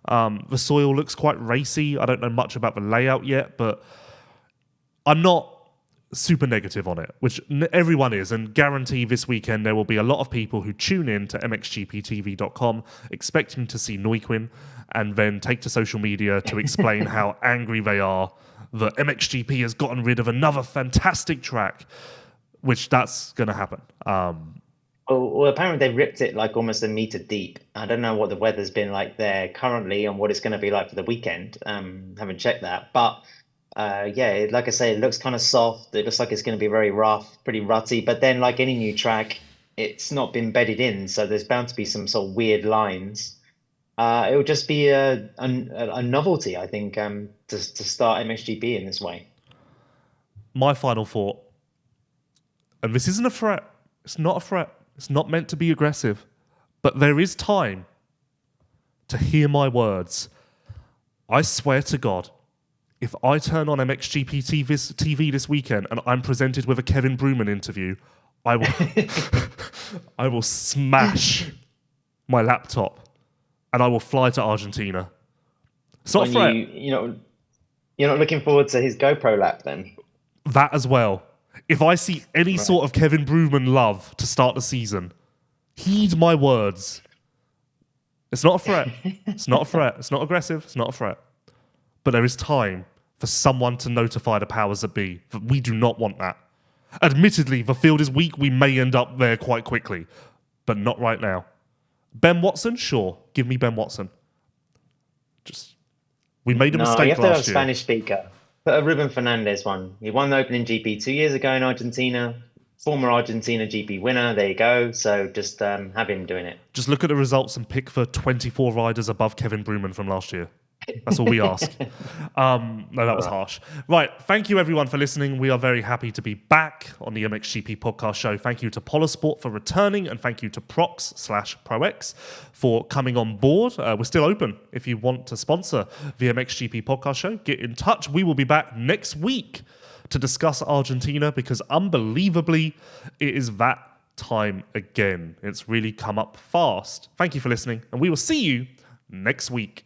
The soil looks quite racy. I don't know much about the layout yet, but I'm not super negative on it, which everyone is, and guarantee this weekend there will be a lot of people who tune in to mxgptv.com expecting to see Neuquén and then take to social media to explain how angry they are that MXGP has gotten rid of another fantastic track, which that's going to happen. Well, apparently they ripped it like almost a meter deep. I don't know what the weather's been like there currently and what it's going to be like for the weekend. Haven't checked that, but like I say, it looks kind of soft. It looks like it's going to be very rough, pretty rutty. But then, like any new track, it's not been bedded in, so there's bound to be some sort of weird lines. It will just be a novelty, I think, to start MXGP in this way. My final thought, and this isn't a threat. It's not a threat. It's not meant to be aggressive. But there is time to hear my words. I swear to God, if I turn on MXGP TV this weekend and I'm presented with a Kevin Bruman interview, I will smash my laptop and I will fly to Argentina. It's not a threat. You're not looking forward to his GoPro lap then? That as well. If I see any sort of Kevin Bruman love to start the season, heed my words. It's not a threat. It's not a threat. It's not aggressive. It's not a threat. But there is time for someone to notify the powers that be that we do not want that. Admittedly, the field is weak. We may end up there quite quickly, but not right now. Ben Watson? Sure. Give me Ben Watson. We made a mistake last year. You have to have a Spanish speaker. Put a Ruben Fernandez one. He won the opening GP 2 years ago in Argentina. Former Argentina GP winner. There you go. So just have him doing it. Just look at the results and pick for 24 riders above Kevin Bruman from last year. That's all we ask. No, that was harsh. Right. Thank you, everyone, for listening. We are very happy to be back on the MXGP podcast show. Thank you to Polosport for returning, and thank you to Prox/ProX for coming on board. We're still open. If you want to sponsor the MXGP podcast show, get in touch. We will be back next week to discuss Argentina because, unbelievably, it is that time again. It's really come up fast. Thank you for listening, and we will see you next week.